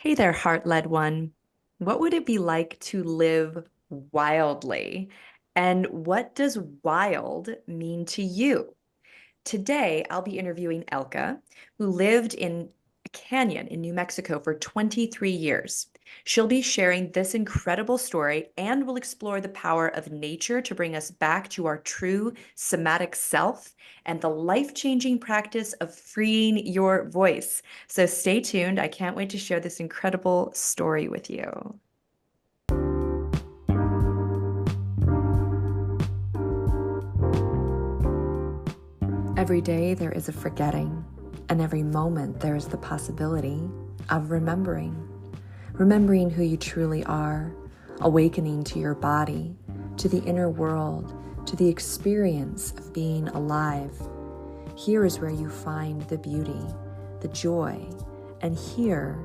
Hey there, heart-led one. What would it be like to live wildly? And what does wild mean to you? Today, I'll be interviewing Elka, who lived in a canyon in New Mexico for 23 years. She'll be sharing this incredible story and will explore the power of nature to bring us back to our true somatic self and the life-changing practice of freeing your voice. So stay tuned. I can't wait to share this incredible story with you. Every day there is a forgetting, and every moment there is the possibility of remembering. Remembering who you truly are, awakening to your body, to the inner world, to the experience of being alive. Here is where you find the beauty, the joy, and here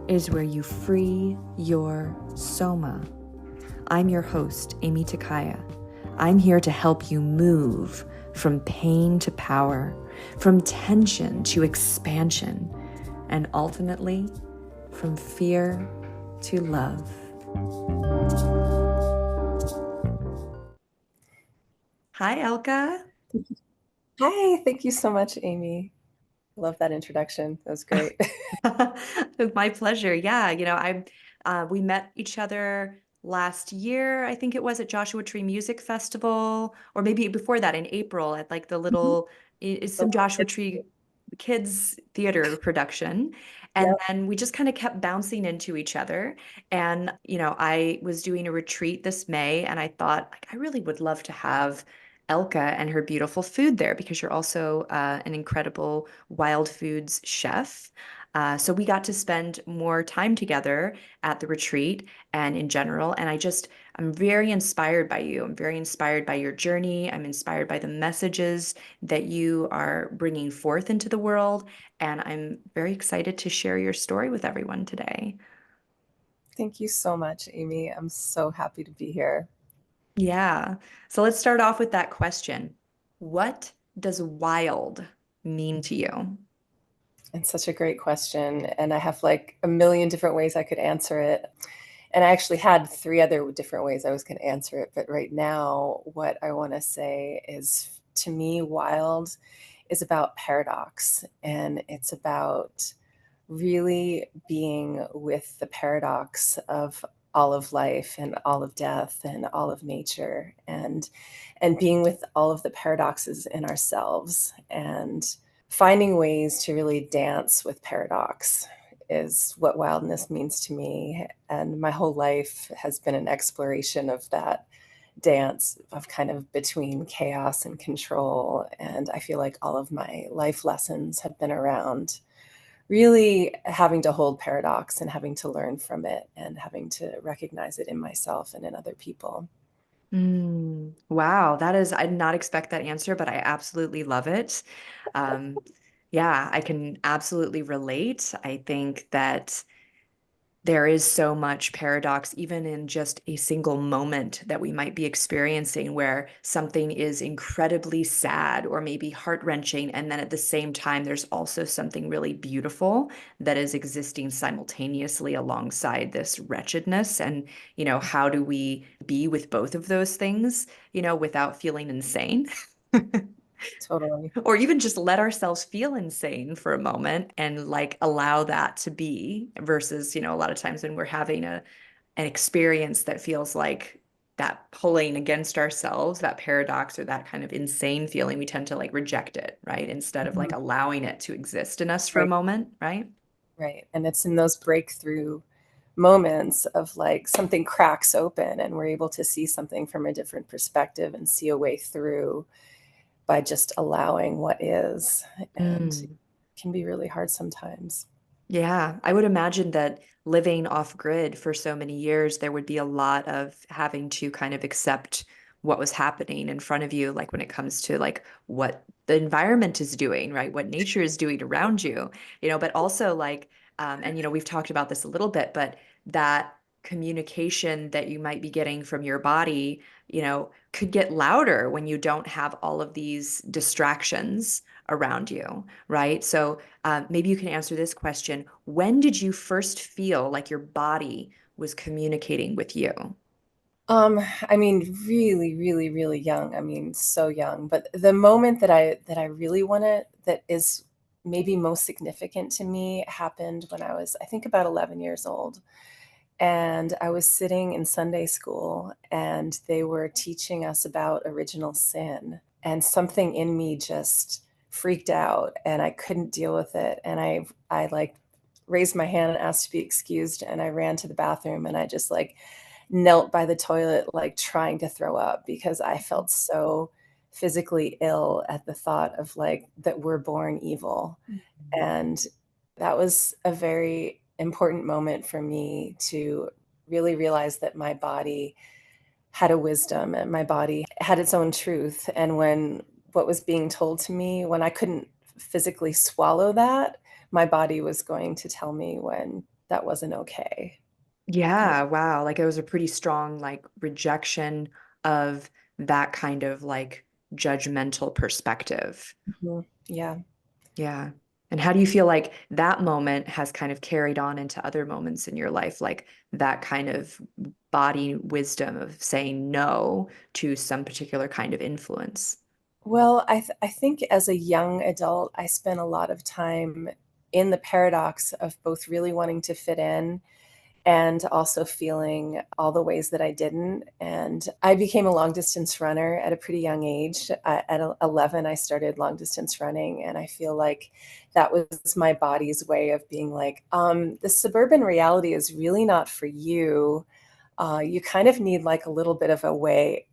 is where you free your soma. I'm your host, Amy Takaya. I'm here to help you move from pain to power, from tension to expansion, and ultimately from fear to love. Hi, Elka. Hi, thank you so much, Amy. Love that introduction. That was great. My pleasure. Yeah, we met each other last year, I think it was at Joshua Tree Music Festival, or maybe before that in April at like the Mhm. little some Joshua Tree kids theater production. And Yep. then we just kind of kept bouncing into each other. And, I was doing a retreat this May and I thought, like, I really would love to have Elka and her beautiful food there because you're also an incredible wild foods chef. So we got to spend more time together at the retreat and in general. And I'm very inspired by you. I'm very inspired by your journey. I'm inspired by the messages that you are bringing forth into the world. And I'm very excited to share your story with everyone today. Thank you so much, Amy. I'm so happy to be here. Yeah. So let's start off with that question. What does wild mean to you? It's such a great question. And I have like a million different ways I could answer it. And I actually had three other different ways I was going to answer it. But right now, what I want to say is to me, wild is about paradox. And it's about really being with the paradox of all of life and all of death and all of nature and being with all of the paradoxes in ourselves and finding ways to really dance with paradox is what wildness means to me. And my whole life has been an exploration of that dance of kind of between chaos and control. And I feel like all of my life lessons have been around really having to hold paradox and having to learn from it and having to recognize it in myself and in other people. Wow, I did not expect that answer, but I absolutely love it. Um, yeah, I can absolutely relate. I think that there is so much paradox, even in just a single moment that we might be experiencing, where something is incredibly sad or maybe heart-wrenching. And then at the same time, there's also something really beautiful that is existing simultaneously alongside this wretchedness. And, how do we be with both of those things, without feeling insane? Totally. Or even just let ourselves feel insane for a moment and like allow that to be versus, a lot of times when we're having an experience that feels like that pulling against ourselves, that paradox or that kind of insane feeling, we tend to like reject it, right? Instead of like Mhm. allowing it to exist in us for a Right, moment, right? right. And it's in those breakthrough moments of like something cracks open and we're able to see something from a different perspective and see a way through by just allowing what is. And it Mm. can be really hard sometimes. Yeah, I would imagine that living off grid for so many years, there would be a lot of having to kind of accept what was happening in front of you, like when it comes to like what the environment is doing, right? What nature is doing around you, but also like, and we've talked about this a little bit, but that communication that you might be getting from your body, could get louder when you don't have all of these distractions around you, right? So maybe you can answer this question. When did you first feel like your body was communicating with you? I mean, really, really, really young. I mean, so young. But the moment that I really want to, that is maybe most significant to me, happened when I was, I think, about 11 years old. And I was sitting in Sunday school, and they were teaching us about original sin. And something in me just freaked out, and I couldn't deal with it. And I like raised my hand and asked to be excused. And I ran to the bathroom, and I just like knelt by the toilet, like trying to throw up because I felt so physically ill at the thought of like that we're born evil. And that was a very important moment for me to really realize that my body had a wisdom and my body had its own truth. And when what was being told to me, when I couldn't physically swallow that, my body was going to tell me when that wasn't okay. Yeah. Yeah, wow. Like it was a pretty strong like rejection of that kind of like judgmental perspective. Mhm. Yeah. Yeah. And how do you feel like that moment has kind of carried on into other moments in your life, like that kind of body wisdom of saying no to some particular kind of influence? Well, I think as a young adult, I spent a lot of time in the paradox of both really wanting to fit in and also feeling all the ways that I didn't. And I became a long distance runner at a pretty young age. At 11, I started long distance running. And I feel like that was my body's way of being like, the suburban reality is really not for you. You kind of need like a little bit of a way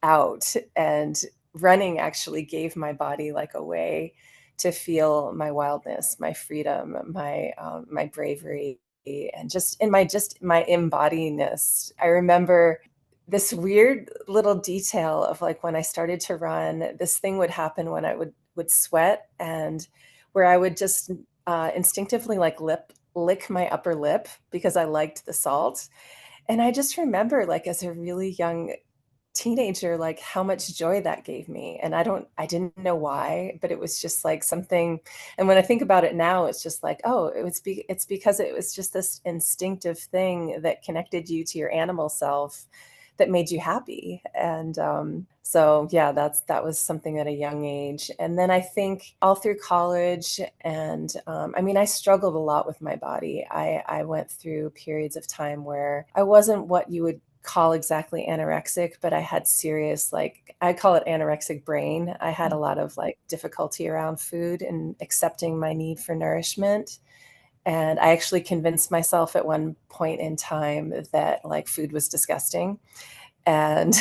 out. And running actually gave my body like a way to feel my wildness, my freedom, my bravery, and just my embodiness. I remember this weird little detail of like when I started to run, this thing would happen when I would sweat, and where I would just instinctively like lick my upper lip because I liked the salt. And I just remember like as a really young teenager, like how much joy that gave me. And I didn't know why, but it was just like something. And when I think about it now, it's just like, oh, it's because it was just this instinctive thing that connected you to your animal self that made you happy. And so yeah, that was something at a young age. And then I think all through college, and I mean, I struggled a lot with my body. I went through periods of time where I wasn't what you would call exactly anorexic, but I had serious, like, I call it anorexic brain. I had a lot of like difficulty around food and accepting my need for nourishment. And I actually convinced myself at one point in time that like food was disgusting. And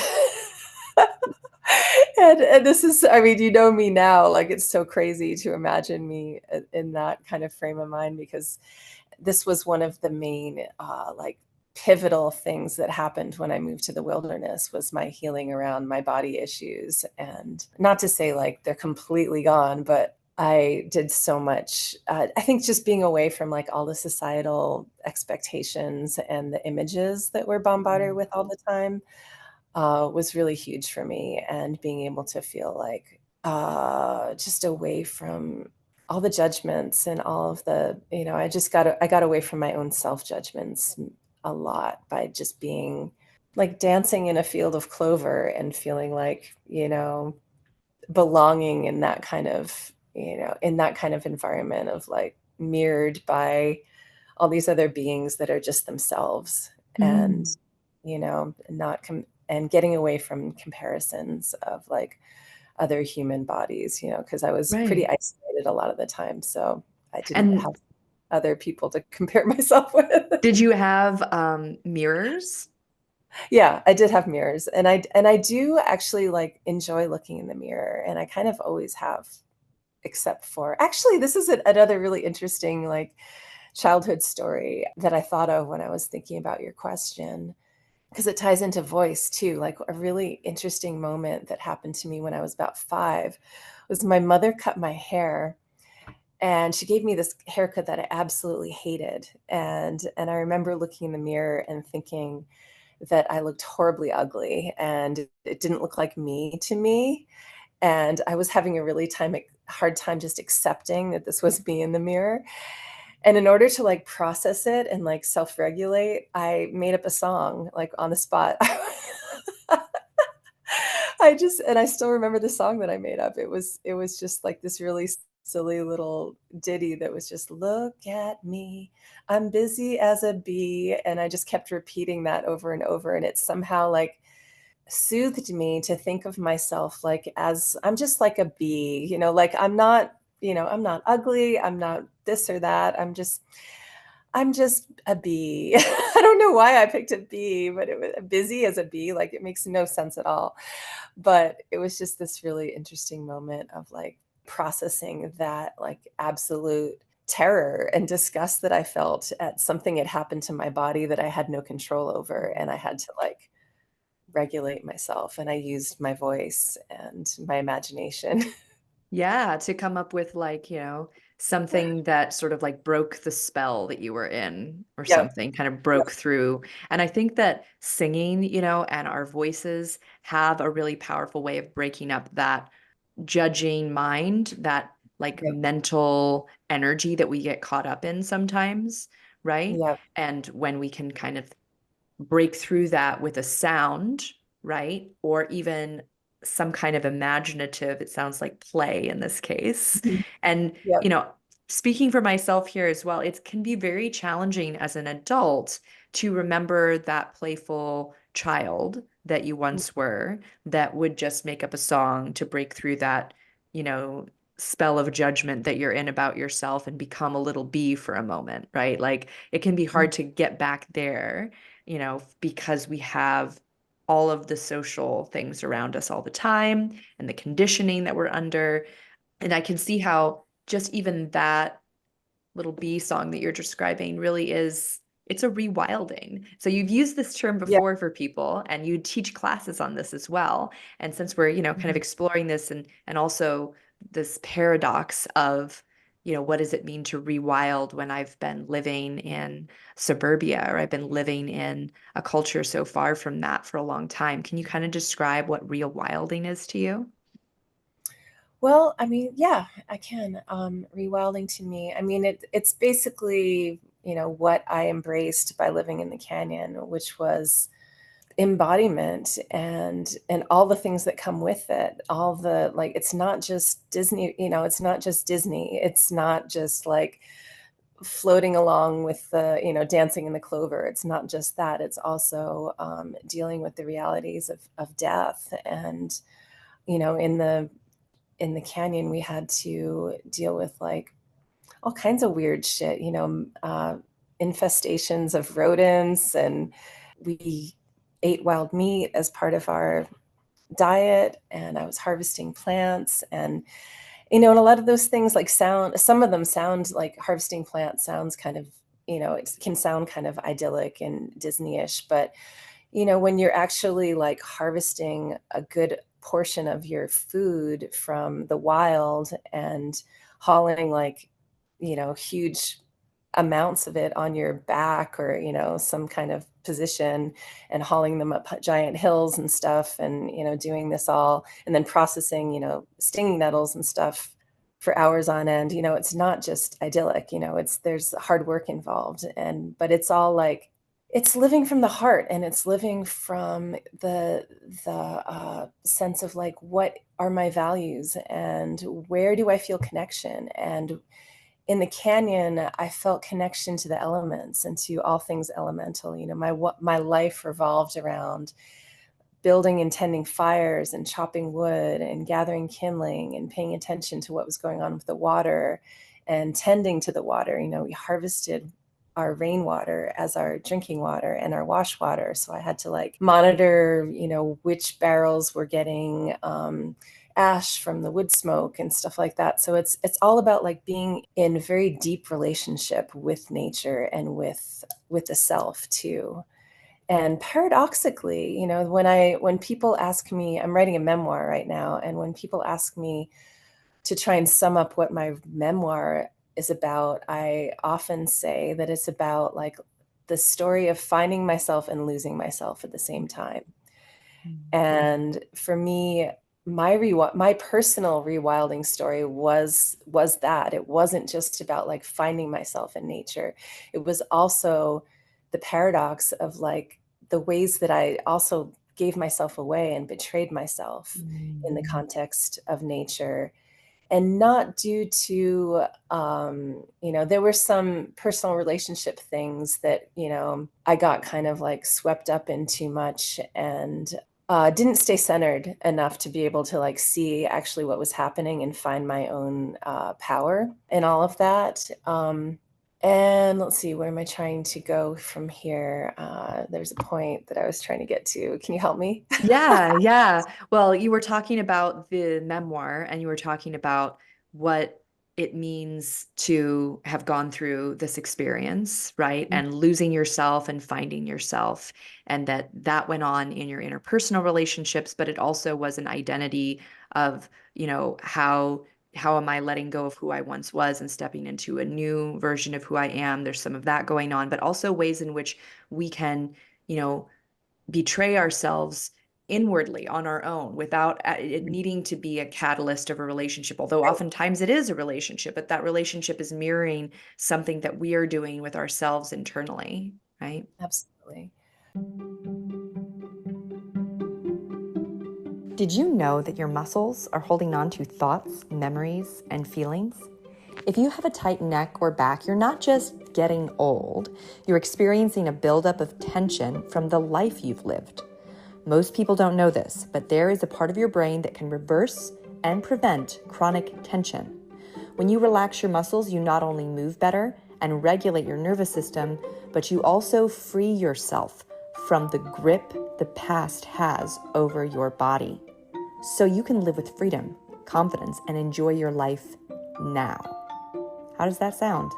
and this is, I mean, you know me now, like it's so crazy to imagine me in that kind of frame of mind, because this was one of the main like pivotal things that happened when I moved to the wilderness, was my healing around my body issues. And not to say like they're completely gone, but I did so much. I think just being away from like all the societal expectations and the images that we're bombarded with all the time was really huge for me. And being able to feel like just away from all the judgments and all of the, I got away from my own self judgments a lot by just being like dancing in a field of clover and feeling like, belonging in that kind of, in that kind of environment of like mirrored by all these other beings that are just themselves. And Mm, not and getting away from comparisons of like other human bodies, because I was pretty right. isolated a lot of the time, so I didn't And have other people to compare myself with. did you have mirrors? Yeah, I did have mirrors, and I do actually like enjoy looking in the mirror, and I kind of always have, except for, actually, this is another really interesting like childhood story that I thought of when I was thinking about your question, because it ties into voice too. Like a really interesting moment that happened to me when I was about 5 was my mother cut my hair, and she gave me this haircut that I absolutely hated. And I remember looking in the mirror and thinking that I looked horribly ugly and it didn't look like me to me. And I was having a really hard time just accepting that this was me in the mirror. And in order to like process it and like self-regulate, I made up a song like on the spot. And I still remember the song that I made up. It was just like this really silly little ditty that was just, "Look at me, I'm busy as a bee," and I just kept repeating that over and over, and it somehow, like, soothed me to think of myself, like, as I'm just like a bee, like, I'm not ugly, I'm not this or that, I'm just a bee. I don't know why I picked a bee, but it was busy as a bee, like, it makes no sense at all. But it was just this really interesting moment of, like, processing that, like, absolute terror and disgust that I felt at something had happened to my body that I had no control over, and I had to, like, regulate myself, and I used my voice and my imagination. Yeah, to come up with like, something that sort of like broke the spell that you were in or Yep, something, kind of yep, broke through. And I think that singing, and our voices have a really powerful way of breaking up that judging mind, that like yep, mental energy that we get caught up in sometimes, right? yep, And when we can kind of break through that with a sound, right? Or even some kind of imaginative, it sounds like play in this case. mhm, And, yep, speaking for myself here as well, it can be very challenging as an adult to remember that playful child that you mm, once were that would just make up a song to break through that, you know, spell of judgment that you're in about yourself and become a little bee for a moment, right? Like it can be mm, hard to get back there, because we have all of the social things around us all the time and the conditioning that we're under. And I can see how just even that little bee song that you're describing really is it's a rewilding. So you've used this term yep, before for people and you teach classes on this as well. And since we're, kind of mhm. exploring this and also this paradox of, what does it mean to rewild when I've been living in suburbia or I've been living in a culture so far from that for a long time. Can you kind of describe what real wilding is to you? Well, I mean, yeah, I can. Rewilding to me, I mean, it's basically, what I embraced by living in the canyon, which was embodiment and all the things that come with it. All the like, it's not just Disney, it's not just Disney. It's not just like floating along with the, dancing in the clover. It's not just that. It's also dealing with the realities of death and in the canyon, we had to deal with like all kinds of weird shit, infestations of rodents, and we ate wild meat as part of our diet. And I was harvesting plants, and a lot of those things like sound. Some of them sound like harvesting plants sounds kind of, it can sound kind of idyllic and Disney-ish, but when you're actually like harvesting a good portion of your food from the wild and hauling like, huge amounts of it on your back or, some kind of position and hauling them up giant hills and stuff and, doing this all and then processing, stinging nettles and stuff for hours on end, it's not just idyllic, there's hard work involved but it's all like it's living from the heart and it's living from the sense of like, what are my values and where do I feel connection? And in the canyon, I felt connection to the elements and to all things elemental. My life revolved around building and tending fires and chopping wood and gathering kindling and paying attention to what was going on with the water and tending to the water. We harvested our rainwater as our drinking water and our wash water. So I had to like monitor, which barrels were getting ash from the wood smoke and stuff like that. So it's all about like being in very deep relationship with nature and with the self too. And paradoxically, when people ask me, I'm writing a memoir right now, and when people ask me to try and sum up what my memoir is about, I often say that it's about like the story of finding myself and losing myself at the same time. Mm. And for me, my personal rewilding story was that it wasn't just about like finding myself in nature. It was also the paradox of like the ways that I also gave myself away and betrayed myself in the Mm. context of nature, and not due to there were some personal relationship things that I got kind of like swept up in too much, and didn't stay centered enough to be able to like see actually what was happening and find my own power in all of that. And let's see, where am I trying to go from here? There's a point that I was trying to get to. Can you help me? Yeah, yeah. Well, you were talking about the memoir and you were talking about what it means to have gone through this experience, right? And losing yourself and finding yourself. And that went on in your interpersonal relationships, but it also was an identity of, how am I letting go of who I once was and stepping into a new version of who I am? There's some of that going on, but also ways in which we can, you know, betray ourselves inwardly on our own without it needing to be a catalyst of a relationship, although Right. oftentimes it is a relationship, but that relationship is mirroring something that we are doing with ourselves internally, right? Absolutely. Did you know that your muscles are holding on to thoughts, memories, and feelings? If you have a tight neck or back, you're not just getting old, you're experiencing a buildup of tension from the life you've lived. Most people don't know this, but there is a part of your brain that can reverse and prevent chronic tension. When you relax your muscles, you not only move better and regulate your nervous system, but you also free yourself from the grip the past has over your body. So you can live with freedom, confidence, and enjoy your life now. How does that sound?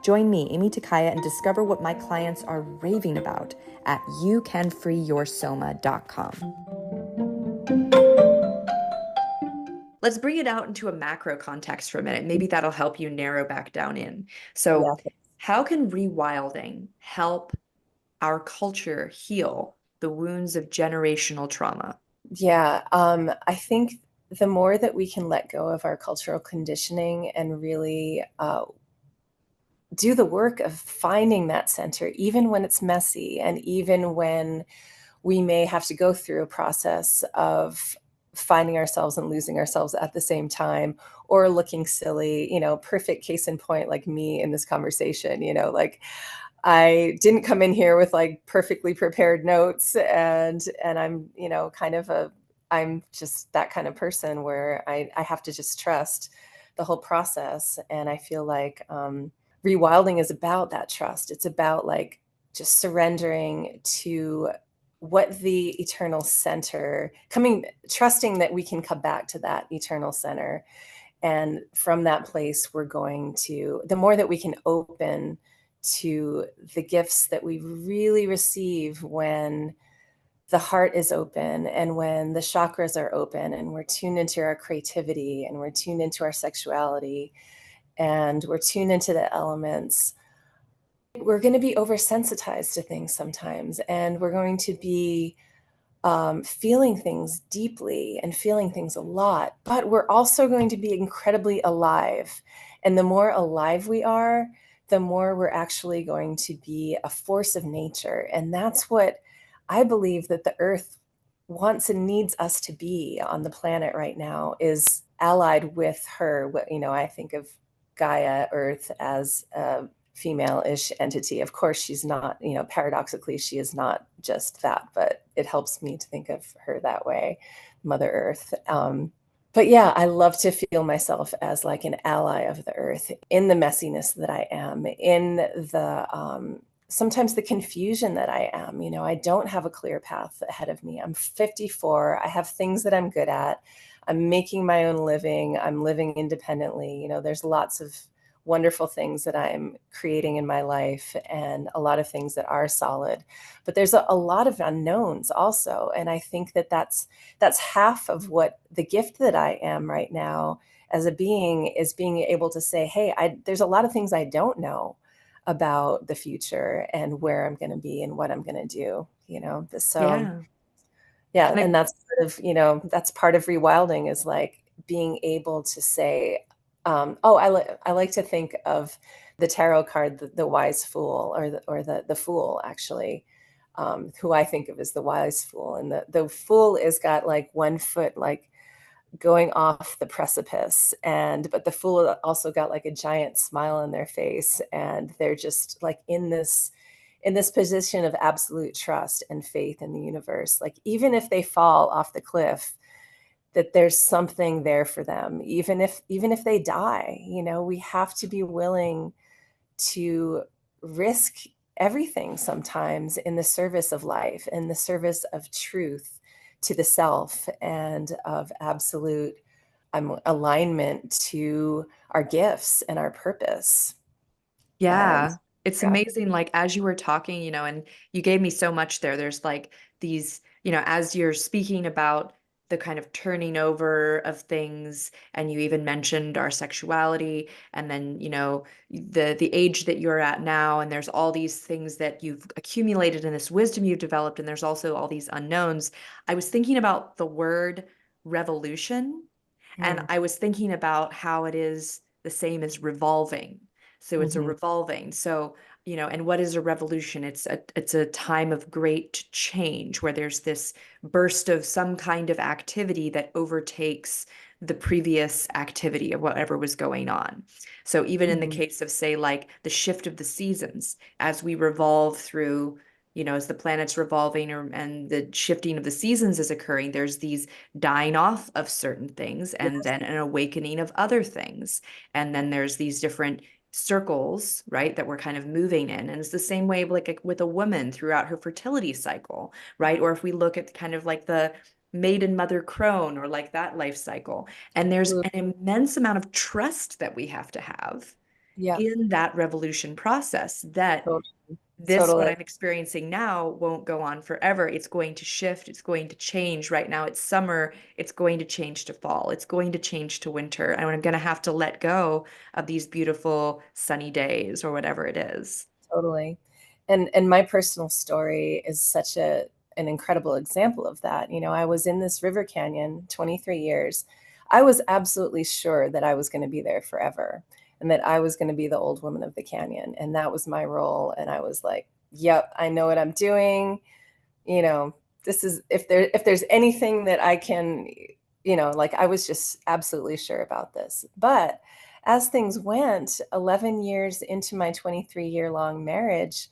Join me, Amy Takaya, and discover what my clients are raving about at youcanfreeyoursoma.com. Let's bring it out into a macro context for a minute. Maybe that'll help you narrow back down in. So, Yeah. how can rewilding help our culture heal the wounds of generational trauma? Yeah, I think the more that we can let go of our cultural conditioning and really do the work of finding that center, even when it's messy, and even when we may have to go through a process of finding ourselves and losing ourselves at the same time, or looking silly, perfect case in point, like me in this conversation, like I didn't come in here with like perfectly prepared notes, and I'm, I'm just that kind of person where I have to just trust the whole process. And I feel like rewilding is about that trust. It's about like just surrendering to what the eternal center coming, trusting that we can come back to that eternal center. And from that place, we're going to, the more that we can open to the gifts that we really receive when the heart is open and when the chakras are open and we're tuned into our creativity and we're tuned into our sexuality and we're tuned into the elements, we're going to be oversensitized to things sometimes, and we're going to be feeling things deeply and feeling things a lot, but we're also going to be incredibly alive. And the more alive we are, the more we're actually going to be a force of nature. And that's what I believe that the earth wants and needs us to be on the planet right now, is allied with her. I think of Gaia, Earth, as a female-ish entity. Of course, she's not, paradoxically, she is not just that, but it helps me to think of her that way, Mother Earth. But yeah, I love to feel myself as like an ally of the earth in the messiness that I am, in the sometimes the confusion that I am. I don't have a clear path ahead of me. I'm 54. I have things that I'm good at. I'm making my own living. I'm living independently. There's lots of wonderful things that I'm creating in my life and a lot of things that are solid. But there's a lot of unknowns also. And I think that that's half of what the gift that I am right now as a being, is being able to say, hey, there's a lot of things I don't know about the future and where I'm going to be and what I'm going to do. So Yeah. Yeah, And and that's sort of, that's part of rewilding is like being able to say, oh, I like to think of the tarot card, the wise fool, or the fool actually, who I think of as the wise fool. And the fool is got like one foot like going off the precipice, but the fool also got like a giant smile on their face, and they're just like in this position of absolute trust and faith in the universe. Like even if they fall off the cliff, that there's something there for them. Even if they die, we have to be willing to risk everything sometimes in the service of life, in the service of truth to the self and of absolute alignment to our gifts and our purpose. And yeah, it's yeah. amazing. Like as you were talking, and you gave me so much there. There's like these, as you're speaking about the kind of turning over of things, and you even mentioned our sexuality, and then, the age that you're at now, and there's all these things that you've accumulated and this wisdom you've developed, and there's also all these unknowns. I was thinking about the word revolution, and Mm. I was thinking about how it is the same as revolving. So it's a Mhm. revolving. So, and what is a revolution? It's a time of great change where there's this burst of some kind of activity that overtakes the previous activity of whatever was going on. So even in the Mhm. case of, say, like the shift of the seasons, as we revolve through, as the planet's revolving, and the shifting of the seasons is occurring, there's these dying off of certain things and Yes, then an awakening of other things. And then there's these different circles, right, that we're kind of moving in. And it's the same way like with a woman throughout her fertility cycle, right? Or if we look at kind of like the maiden mother crone or like that life cycle. And there's absolutely. an immense amount of trust that we have to have Yeah, in that revolution process, that totally. this, what Totally. I'm experiencing now, won't go on forever. It's going to shift. It's going to change. Right now, it's summer. It's going to change to fall. It's going to change to winter. And I'm going to have to let go of these beautiful sunny days or whatever it is. Totally. And my personal story is such an incredible example of that. I was in this river canyon 23 years. I was absolutely sure that I was going to be there forever and that I was going to be the old woman of the canyon. And that was my role. And I was like, yep, I know what I'm doing. You know, this is if there's anything that I can, like I was just absolutely sure about this. But as things went, 11 years into my 23-year-long marriage,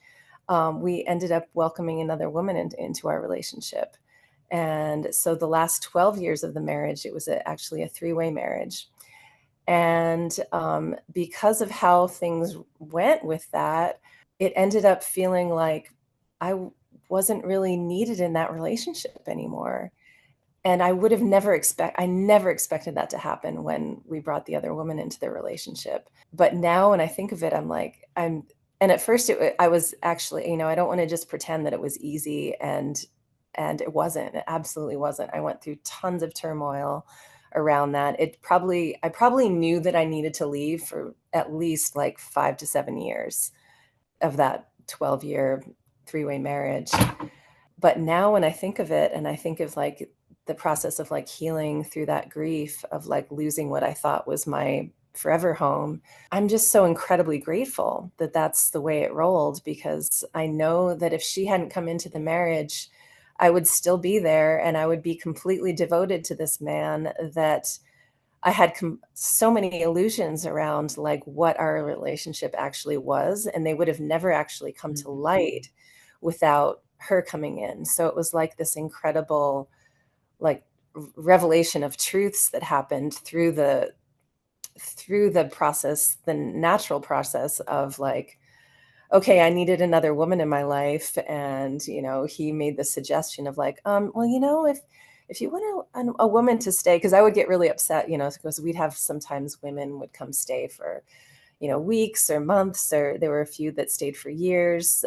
we ended up welcoming another woman into our relationship. And so the last 12 years of the marriage, it was actually a three-way marriage. And because of how things went with that, it ended up feeling like wasn't really needed in that relationship anymore. And I never expected that to happen when we brought the other woman into the relationship. But now when I think of it, and at first I was actually, I don't want to just pretend that it was easy, and it wasn't. It absolutely wasn't. I went through tons of turmoil around that. I probably knew that I needed to leave for at least like 5 to 7 years of that 12-year three-way marriage. But now when I think of it and I think of like the process of like healing through that grief of like losing what I thought was my forever home, I'm just so incredibly grateful that that's the way it rolled, because I know that if she hadn't come into the marriage, I would still be there and I would be completely devoted to this man that I had so many illusions around like what our relationship actually was, and they would have never actually come to Mhm. light without her coming in. So it was like this incredible like revelation of truths that happened through the process, the natural process of like, okay, I needed another woman in my life. And, he made the suggestion of like, well, if you want a woman to stay, because I would get really upset, because we'd have sometimes women would come stay for, weeks or months, or there were a few that stayed for years,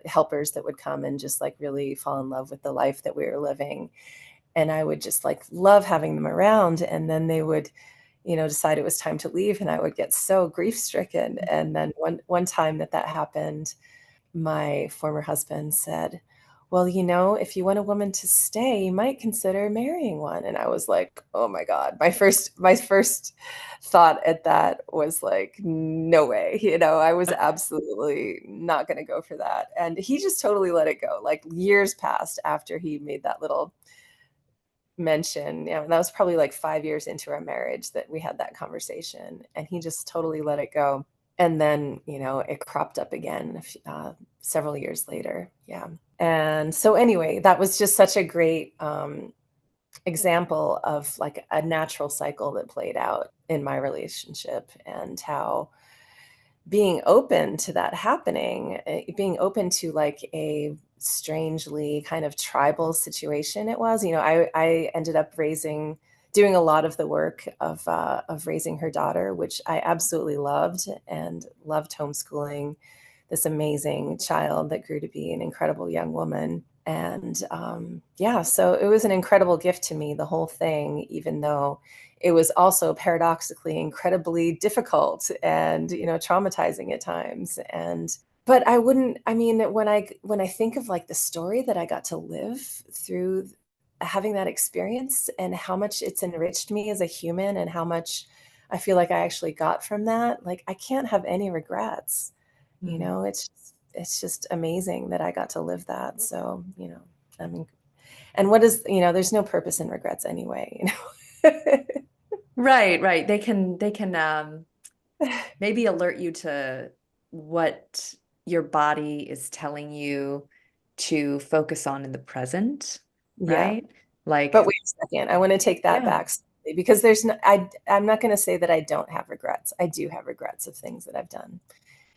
helpers that would come and just like really fall in love with the life that we were living. And I would just like love having them around. And then they would, decide it was time to leave, and I would get so grief stricken. And then one time that happened, my former husband said, well, if you want a woman to stay, you might consider marrying one. And I was like, oh my God. My first thought at that was like, no way. I was absolutely not going to go for that. And he just totally let it go. Like years passed after he made that little mention. That was probably like 5 years into our marriage that we had that conversation. And he just totally let it go. And then, it cropped up again several years later. Yeah. And so anyway, that was just such a great example of like a natural cycle that played out in my relationship, and how being open to that happening, being open to like a strangely kind of tribal situation it was. I ended up doing a lot of the work of raising her daughter, which I absolutely loved, and loved homeschooling this amazing child that grew to be an incredible young woman. And yeah, so it was an incredible gift to me, the whole thing, even though it was also paradoxically incredibly difficult and, traumatizing at times. But I mean, when I think of like the story that I got to live through having that experience, and how much it's enriched me as a human, and how much I feel like I actually got from that, like I can't have any regrets. Mm. It's just amazing that I got to live that. So, I mean, and what is, there's no purpose in regrets anyway. Right, right. They can maybe alert you to what your body is telling you to focus on in the present, Yeah. right? But Like, wait a second, I want to take that yeah. back slightly, because I'm not going to say that I don't have regrets. I do have regrets of things that I've done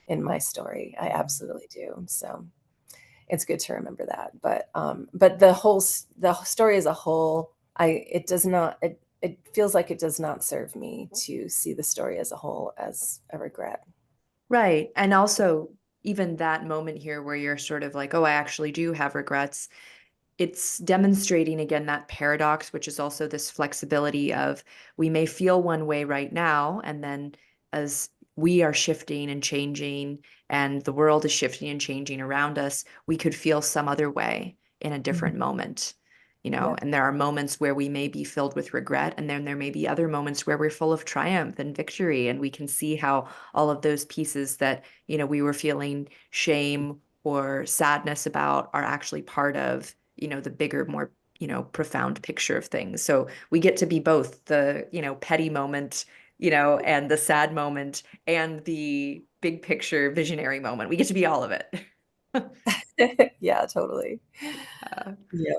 in my story. I absolutely do. So it's good to remember that. But the story as a whole, it does not, it feels like it does not serve me to see the story as a whole as a regret. Right. And also, even that moment here where you're sort of like, oh, I actually do have regrets, it's demonstrating again that paradox, which is also this flexibility of we may feel one way right now, and then as we are shifting and changing, and the world is shifting and changing around us, we could feel some other way in a different Mhm. moment. Yeah. And there are moments where we may be filled with regret, and then there may be other moments where we're full of triumph and victory, and we can see how all of those pieces that, we were feeling shame or sadness about are actually part of, the bigger, more, profound picture of things. So we get to be both the, petty moment, and the sad moment and the big picture visionary moment. We get to be all of it. Yeah, totally. Uh, Yeah.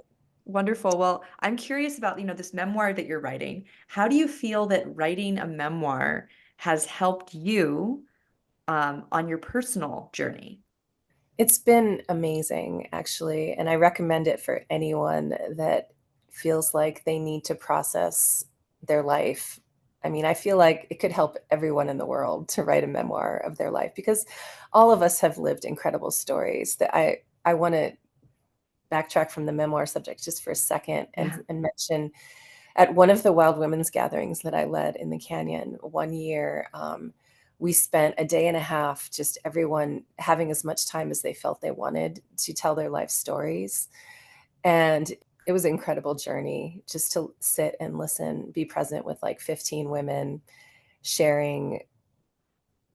Wonderful. Well, I'm curious about, this memoir that you're writing. How do you feel that writing a memoir has helped you on your personal journey? It's been amazing, actually, and I recommend it for anyone that feels like they need to process their life. I mean, I feel like it could help everyone in the world to write a memoir of their life, because all of us have lived incredible stories. That I want to backtrack from the memoir subject just for a second, Yeah. and mention at one of the wild women's gatherings that I led in the canyon one year. We spent a day and a half, just everyone having as much time as they felt they wanted to tell their life stories. And it was an incredible journey just to sit and listen, be present with like 15 women sharing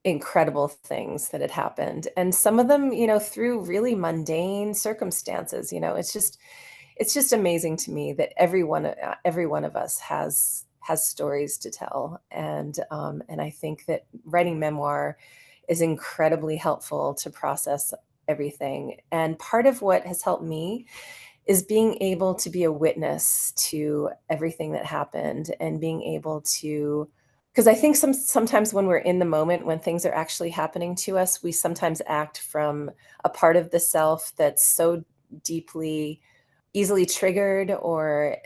incredible things that had happened. And some of them, through really mundane circumstances. It's just amazing to me that every one of us has stories to tell. And I think that writing memoir is incredibly helpful to process everything. And part of what has helped me is being able to be a witness to everything that happened, and being able to, because I think sometimes when we're in the moment, when things are actually happening to us, we sometimes act from a part of the self that's so deeply, easily triggered, or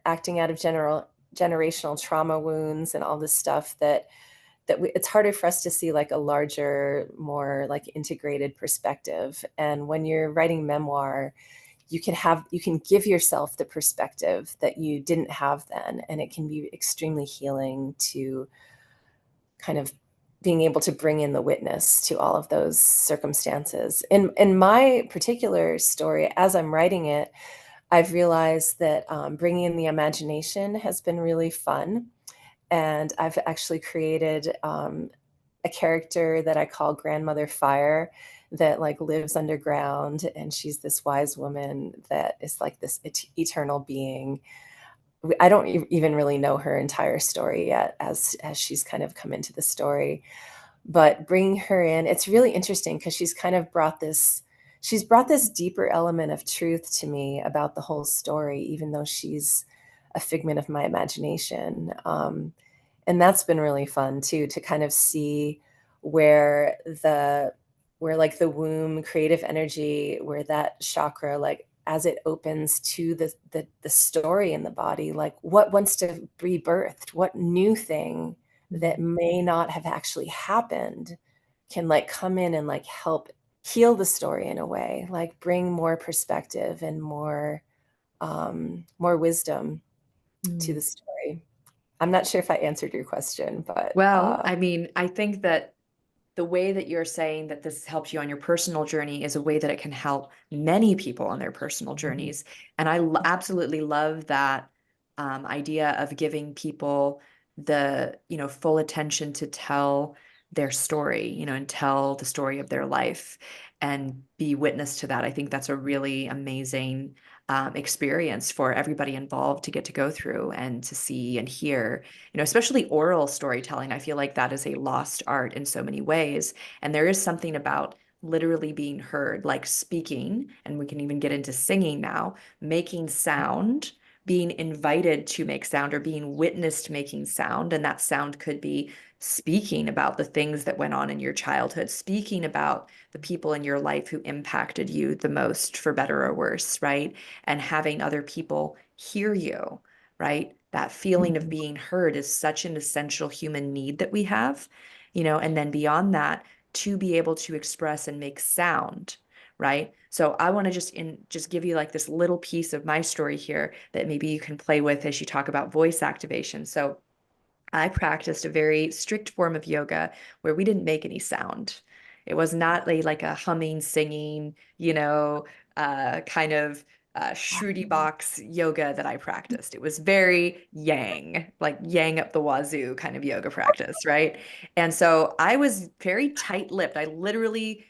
acting out of generational trauma wounds and all this stuff, it's harder for us to see like a larger, more like integrated perspective. And when you're writing memoir, you can give yourself the perspective that you didn't have then, and it can be extremely healing to kind of being able to bring in the witness to all of those circumstances. In my particular story, as I'm writing it, I've realized that bringing in the imagination has been really fun. And I've actually created a character that I call Grandmother Fire that like lives underground, and she's this wise woman that is like this eternal being. I don't even really know her entire story yet as she's kind of come into the story, but bringing her in, it's really interesting because she's brought this deeper element of truth to me about the whole story, even though she's a figment of my imagination. And that's been really fun too, to kind of see where where like the womb creative energy, where that chakra, like as it opens to the story in the body, like what wants to be birthed, what new thing that may not have actually happened can like come in and like help heal the story in a way, like bring more perspective and more wisdom to the story. I'm not sure if I answered your question, but Well, I mean, I think that the way that you're saying that this helps you on your personal journey is a way that it can help many people on their personal journeys. And I absolutely love that idea of giving people the, full attention to tell their story, and tell the story of their life and be witness to that. I think that's a really amazing experience for everybody involved to get to go through and to see and hear, especially oral storytelling. I feel like that is a lost art in so many ways. And there is something about literally being heard, like speaking, and we can even get into singing now, making sound, being invited to make sound or being witnessed making sound. And that sound could be speaking about the things that went on in your childhood, speaking about the people in your life who impacted you the most, for better or worse, right? And having other people hear you, right? That feeling of being heard is such an essential human need that we have, and then beyond that, to be able to express and make sound, right? So I want to just give you like this little piece of my story here that maybe you can play with as you talk about voice activation. So I practiced a very strict form of yoga where we didn't make any sound. It was not like a humming, singing, kind of Shruti box yoga that I practiced. It was very yang, like yang up the wazoo kind of yoga practice, right? And so I was very tight-lipped. I literally,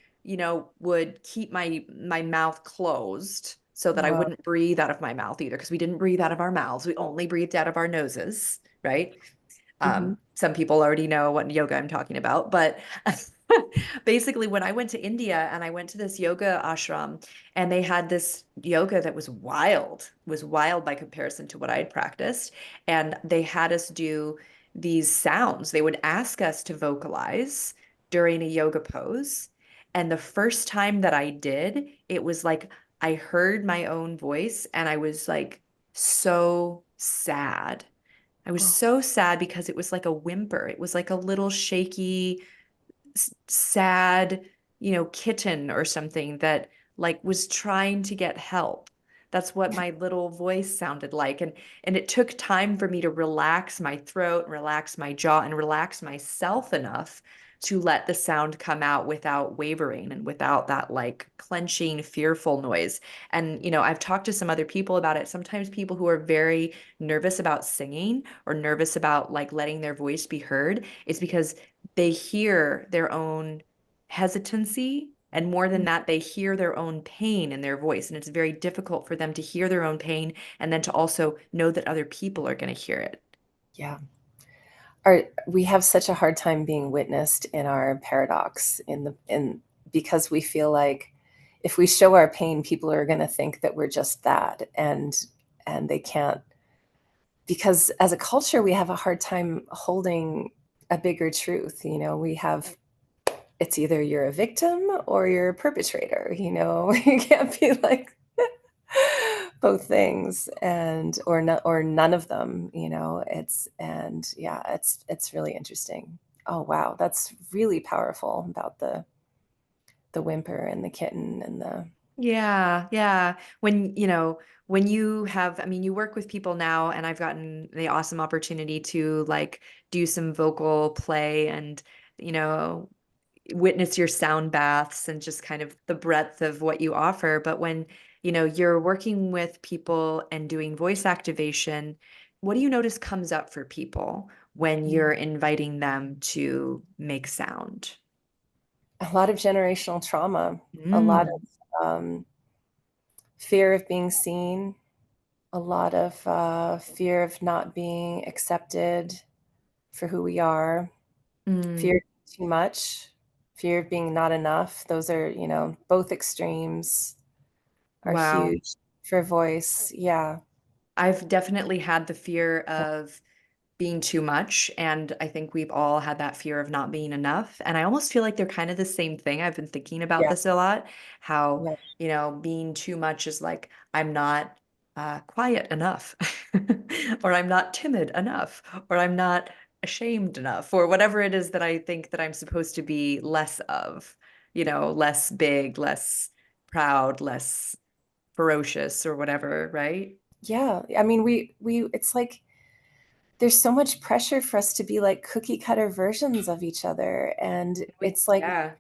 would keep my mouth closed so that I Whoa. wouldn't breathe out of my mouth either, because we didn't breathe out of our mouths. We only breathed out of our noses, right? Mhm. Some people already know what yoga I'm talking about, but basically, when I went to India and I went to this yoga ashram, and they had this yoga that was wild by comparison to what I had practiced. And they had us do these sounds. They would ask us to vocalize during a yoga pose. And the first time that I did, it was like I heard my own voice and I was like so sad. I was Oh, so sad because it was like a whimper. It was like a little shaky, sad, kitten or something that like was trying to get help. That's what my little voice sounded like. And it took time for me to relax my throat, relax my jaw, and relax myself enough to let the sound come out without wavering and without that like clenching, fearful noise. And, I've talked to some other people about it. Sometimes people who are very nervous about singing or nervous about like letting their voice be heard, it's because they hear their own hesitancy. And more than that, they hear their own pain in their voice. And it's very difficult for them to hear their own pain and then to also know that other people are going to hear it. yeah. We have such a hard time being witnessed in our paradox in because we feel like if we show our pain, people are going to think that we're just that, and they can't, because as a culture we have a hard time holding a bigger truth. We have, it's either you're a victim or you're a perpetrator. You can't be like both things, and or not, or none of them. It's, and yeah, it's really interesting. Oh wow, that's really powerful about the whimper and the kitten and the Yeah, yeah. When you have, I mean, you work with people now, and I've gotten the awesome opportunity to like do some vocal play and you know, witness your sound baths and just kind of the breadth of what you offer. But when, you're working with people and doing voice activation, what do you notice comes up for people when you're inviting them to make sound? A lot of generational trauma, a lot Mm, of fear of being seen, a lot of fear of not being accepted for who we are, fear mm, of too much, fear of being not enough. Those are, both extremes are wow. huge for voice. Yeah. I've definitely had the fear of being too much. And I think we've all had that fear of not being enough. And I almost feel like they're kind of the same thing. I've been thinking about Yeah. this a lot, how, Yeah. being too much is like, I'm not quiet enough, or I'm not timid enough, or I'm not ashamed enough, or whatever it is that I think that I'm supposed to be less of, less big, less proud, less ferocious, or whatever, right? Yeah. I mean, it's like there's so much pressure for us to be like cookie cutter versions of each other. And Yeah.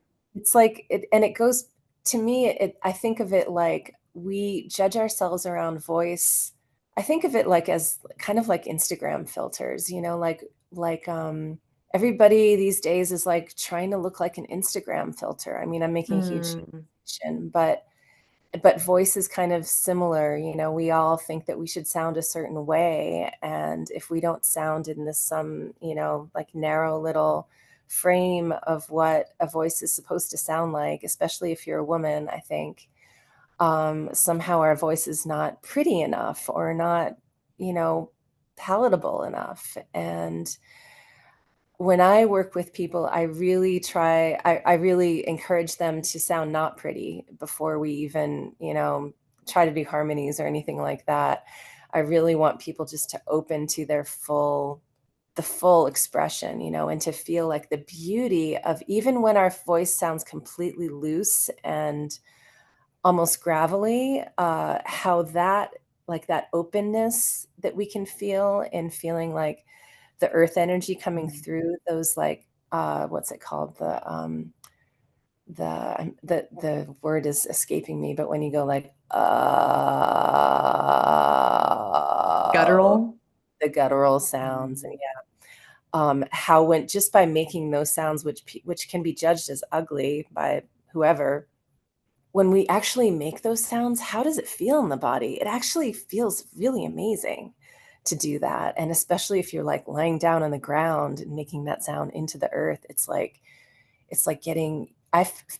and it goes to me, I think of it like we judge ourselves around voice. I think of it like as kind of like Instagram filters, everybody these days is like trying to look like an Instagram filter. I mean, I'm making a huge Mm, generalization, but voice is kind of similar. We all think that we should sound a certain way, and if we don't sound in this some, like narrow little frame of what a voice is supposed to sound like, especially if you're a woman, I think somehow our voice is not pretty enough or not, you know, palatable enough. And when I work with people, I really encourage them to sound not pretty before we even, try to do harmonies or anything like that. I really want people just to open to the full expression, and to feel like the beauty of even when our voice sounds completely loose and almost gravelly, how that, like that openness that we can feel in feeling like the earth energy coming mm. through those like what's it called, the word is escaping me, but when you go like Guttural. the guttural sounds. And Mm. yeah, how when just by making those sounds, which can be judged as ugly by whoever, when we actually make those sounds, how does it feel in the body? It actually feels really amazing to do that. And especially if you're like lying down on the ground and making that sound into the earth, it's like getting,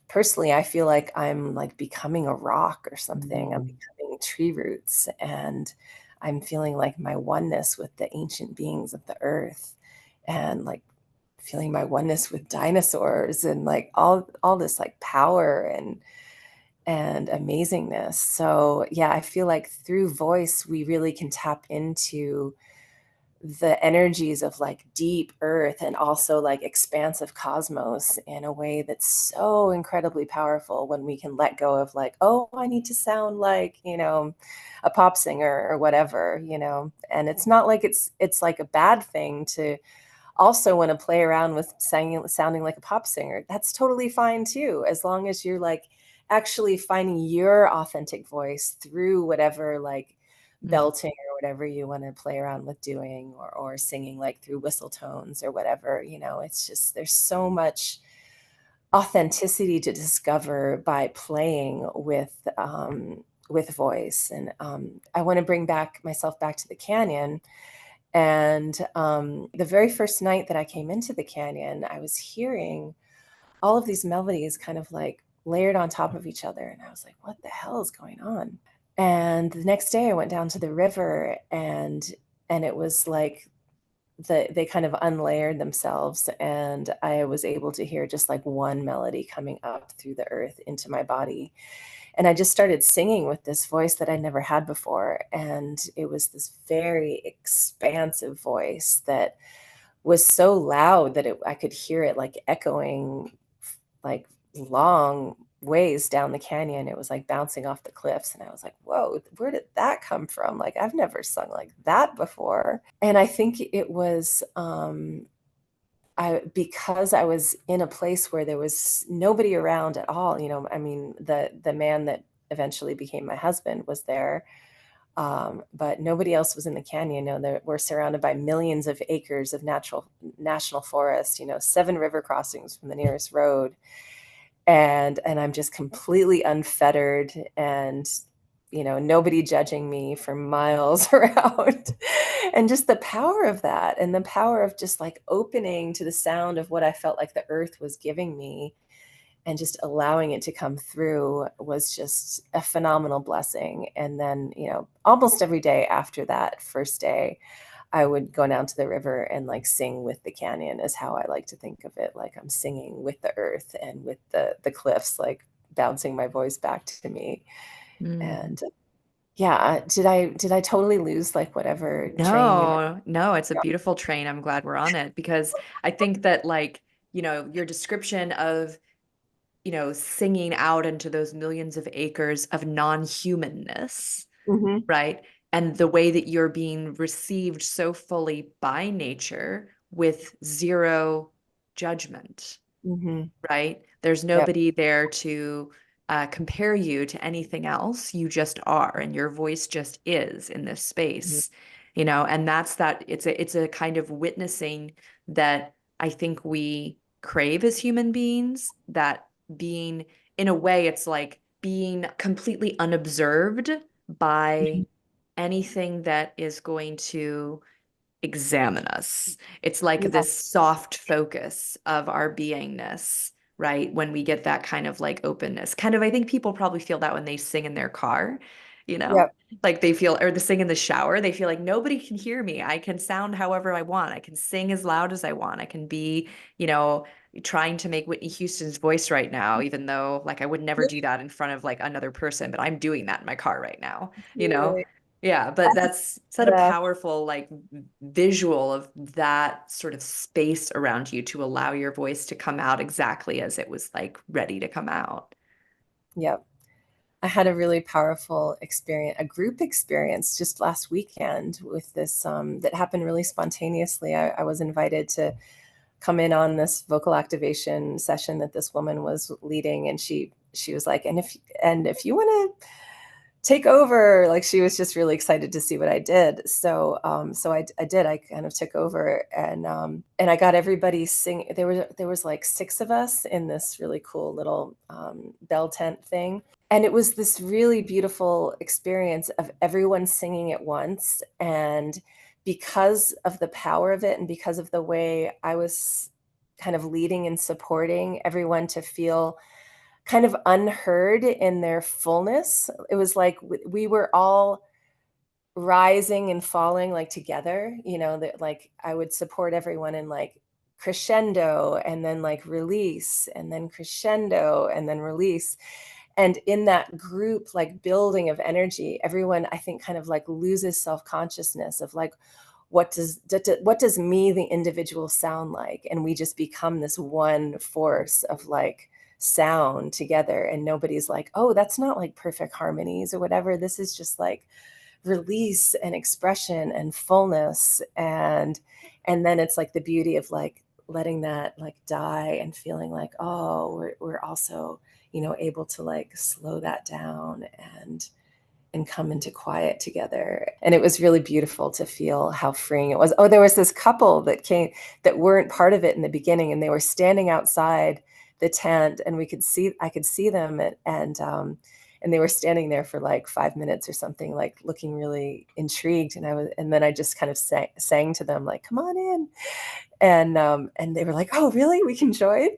personally, I feel like I'm like becoming a rock or something. I'm Mm. becoming tree roots, and I'm feeling like my oneness with the ancient beings of the earth, and like feeling my oneness with dinosaurs, and like all this like power and amazingness. So yeah, I feel like through voice, we really can tap into the energies of like deep earth and also like expansive cosmos in a way that's so incredibly powerful when we can let go of like, oh, I need to sound like, a pop singer or whatever. And it's not like it's like a bad thing to also want to play around with sounding like a pop singer. That's totally fine too, as long as you're like actually finding your authentic voice through whatever like Mm. belting or whatever you want to play around with doing, or singing like through whistle tones or whatever. It's just there's so much authenticity to discover by playing with voice. And I want to bring myself back to the canyon. And the very first night that I came into the canyon, I was hearing all of these melodies kind of like layered on top of each other. And I was like, what the hell is going on? And the next day I went down to the river, and it was like they kind of unlayered themselves, and I was able to hear just like one melody coming up through the earth into my body. And I just started singing with this voice that I never had before. And it was this very expansive voice that was so loud that I could hear it like echoing like long ways down the canyon. It was like bouncing off the cliffs. And I was like, whoa, where did that come from? Like, I've never sung like that before. And I think it was, because I was in a place where there was nobody around at all, I mean, the man that eventually became my husband was there, but nobody else was in the canyon. We're surrounded by millions of acres of natural national forest, 7 river crossings from the nearest road, and I'm just completely unfettered, and nobody judging me for miles around. And just the power of that, and the power of just like opening to the sound of what I felt like the earth was giving me, and just allowing it to come through was just a phenomenal blessing. And then, almost every day after that first day, I would go down to the river and like sing with the canyon, is how I like to think of it. Like I'm singing with the earth and with the cliffs, like bouncing my voice back to me. Mm. And yeah, did I totally lose like whatever train you might No, no, it's a be beautiful train. I'm glad we're on it because I think that like, your description of, singing out into those millions of acres of non-humanness, on? Mhm, right? And the way that you're being received so fully by nature with zero judgment, mhm. right? There's Yep. nobody there to compare you to anything else. You just are, and your voice just is in this Mhm, space, and it's a kind of witnessing that I think we crave as human beings, that being, in a way, it's like being completely unobserved by mhm. anything that is going to examine us. It's like Yeah, this soft focus of our beingness, right? When we get that kind of like openness. Kind of, I think people probably feel that when they sing in their car, you know? yep. Like they feel, or they sing in the shower, they feel like nobody can hear me. I can sound however I want. I can sing as loud as I want. I can be, you know, trying to make Whitney Houston's voice right now, even though like I would never do that in front of like another person, but I'm doing that in my car right now, you know? Absolutely. Yeah, but that's such a Yeah. powerful like visual of that sort of space around you to allow your voice to come out exactly as it was like ready to come out. Yep. I had a really powerful experience, a group experience just last weekend with this that happened really spontaneously. I was invited to come in on this vocal activation session that this woman was leading, and she was like, and if you want to take over, like she was just really excited to see what I did. So I did. I kind of took over, and I got everybody sing. There was like 6 of us in this really cool little bell tent thing, and it was this really beautiful experience of everyone singing at once. And because of the power of it, and because of the way I was kind of leading and supporting everyone to feel kind of unheard in their fullness. It was like we were all rising and falling like together, that like I would support everyone in like crescendo and then like release and then crescendo and then release. And in that group like building of energy, everyone I think kind of like loses self-consciousness of like what does me the individual sound like, and we just become this one force of like sound together, and nobody's like, oh, that's not like perfect harmonies or whatever, this is just like release and expression and fullness. And then it's like the beauty of like letting that like die and feeling like, oh, we're also able to like slow that down and come into quiet together. And it was really beautiful to feel how freeing it was. Oh, there was this couple that came that weren't part of it in the beginning, and they were standing outside the tent, and I could see them, and they were standing there for like 5 minutes or something, like looking really intrigued. And then I just kind of sang to them like, come on in. And they were like, oh, really? We can join?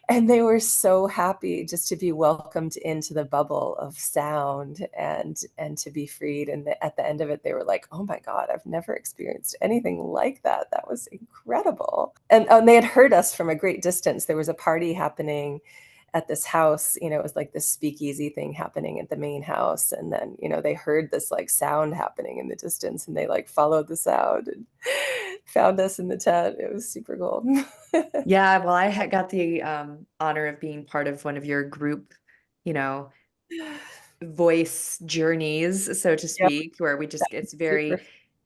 And they were so happy just to be welcomed into the bubble of sound and to be freed. And at the end of it, they were like, oh my God, I've never experienced anything like that. That was incredible. And they had heard us from a great distance. There was a party happening at this house. It was like this speakeasy thing happening at the main house. And then, they heard this like sound happening in the distance, and they like followed the sound and found us in the tent. It was super cool. Yeah, well, I had got the honor of being part of one of your group, you know, voice journeys, so to Yep, speak, where we just, it's super. very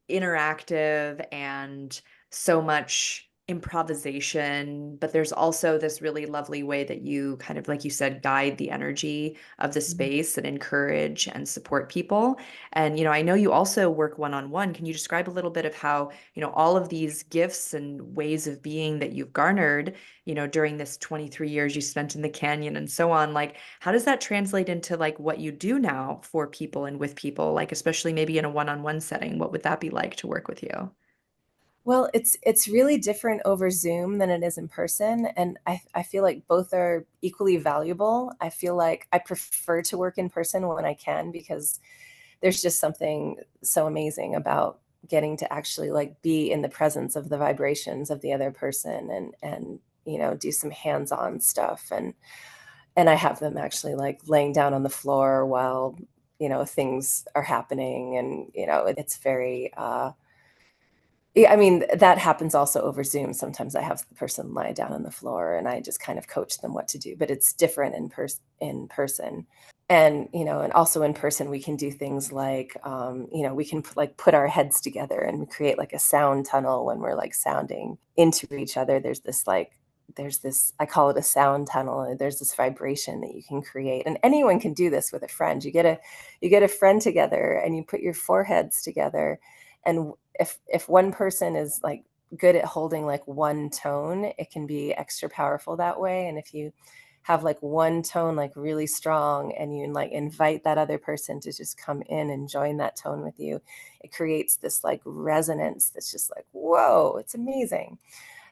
interactive and so much improvisation, but there's also this really lovely way that you kind of, like you said, guide the energy of the Mhm. space and encourage and support people. And, I know you also work one-on-one. Can you describe a little bit of how, all of these gifts and ways of being that you've garnered, during this 23 years you spent in the canyon and so on, like, how does that translate into like what you do now for people and with people, like, especially maybe in a one-on-one setting? What would that be like to work with you? Well, it's really different over Zoom than it is in person, and I feel like both are equally valuable. I feel like I prefer to work in person when I can because there's just something so amazing about getting to actually, like, be in the presence of the vibrations of the other person and, do some hands-on stuff, and I have them actually, like, laying down on the floor while, things are happening, and, it's very, yeah, I mean, that happens also over Zoom. Sometimes I have the person lie down on the floor and I just kind of coach them what to do, but it's different in person. And also in person, we can do things like, we can put our heads together and create like a sound tunnel when we're like sounding into each other. There's this, I call it a sound tunnel. And there's this vibration that you can create. And anyone can do this with a friend. You get a friend together and you put your foreheads together. And if one person is like good at holding like one tone, it can be extra powerful that way. And if you have like one tone like really strong and you like invite that other person to just come in and join that tone with you, it creates this like resonance that's just like, whoa, it's amazing.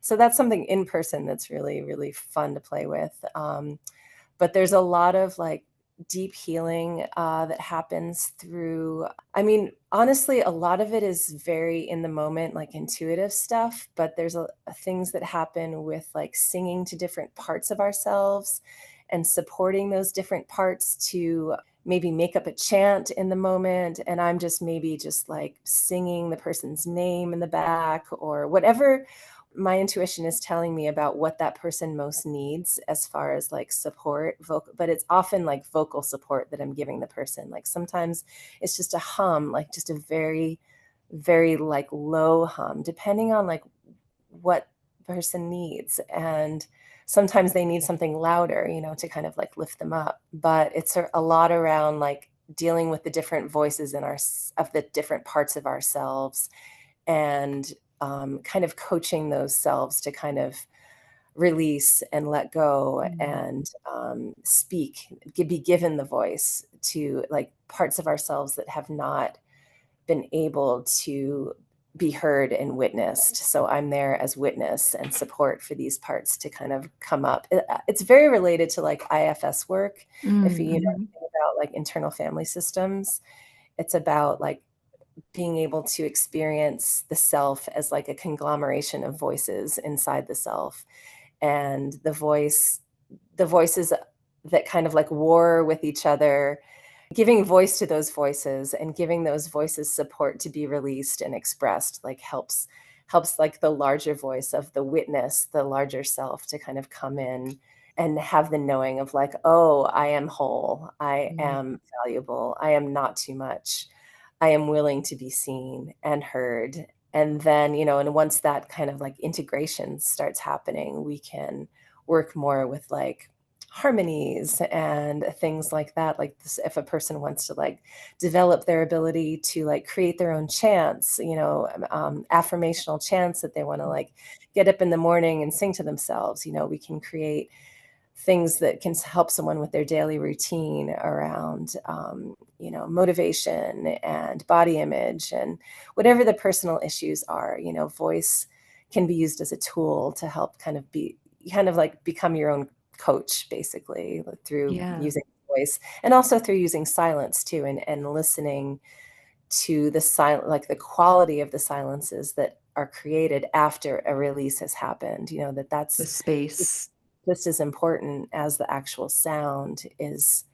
So that's something in person that's really, really fun to play with. But there's a lot of like deep healing that happens through, I mean, honestly, a lot of it is very in the moment, like intuitive stuff, but there's things that happen with like singing to different parts of ourselves and supporting those different parts to maybe make up a chant in the moment. And I'm just maybe just like singing the person's name in the back or whatever my intuition is telling me about what that person most needs as far as like support vocal, but it's often like vocal support that I'm giving the person. Like sometimes it's just a hum, like just a very, very like low hum, depending on like what the person needs. And sometimes they need something louder, to kind of like lift them up. But it's a lot around like dealing with the different voices in of the different parts of ourselves and kind of coaching those selves to kind of release and let go Mm. and speak, be given the voice to like parts of ourselves that have not been able to be heard and witnessed. So I'm there as witness and support for these parts to kind of come up. It's very related to like IFS work. If you know Mm-hmm. anything about like internal family systems, it's about like being able to experience the self as like a conglomeration of voices inside the self, and the voices that kind of like war with each other, giving voice to those voices and giving those voices support to be released and expressed, like helps like the larger voice of the witness, the larger self, to kind of come in and have the knowing of like, oh, I am whole, I am valuable, I am not too much, I am willing to be seen and heard. And then, and once that kind of like integration starts happening, we can work more with like harmonies and things like that. Like this, if a person wants to like develop their ability to like create their own chants, affirmational chants that they want to like get up in the morning and sing to themselves, we can create things that can help someone with their daily routine around, motivation and body image and whatever the personal issues are. Voice can be used as a tool to help kind of like become your own coach, basically, like, through Yeah. using voice and also through using silence too, and listening to the silent, like the quality of the silences that are created after a release has happened. The That's space. just as important as the actual sound is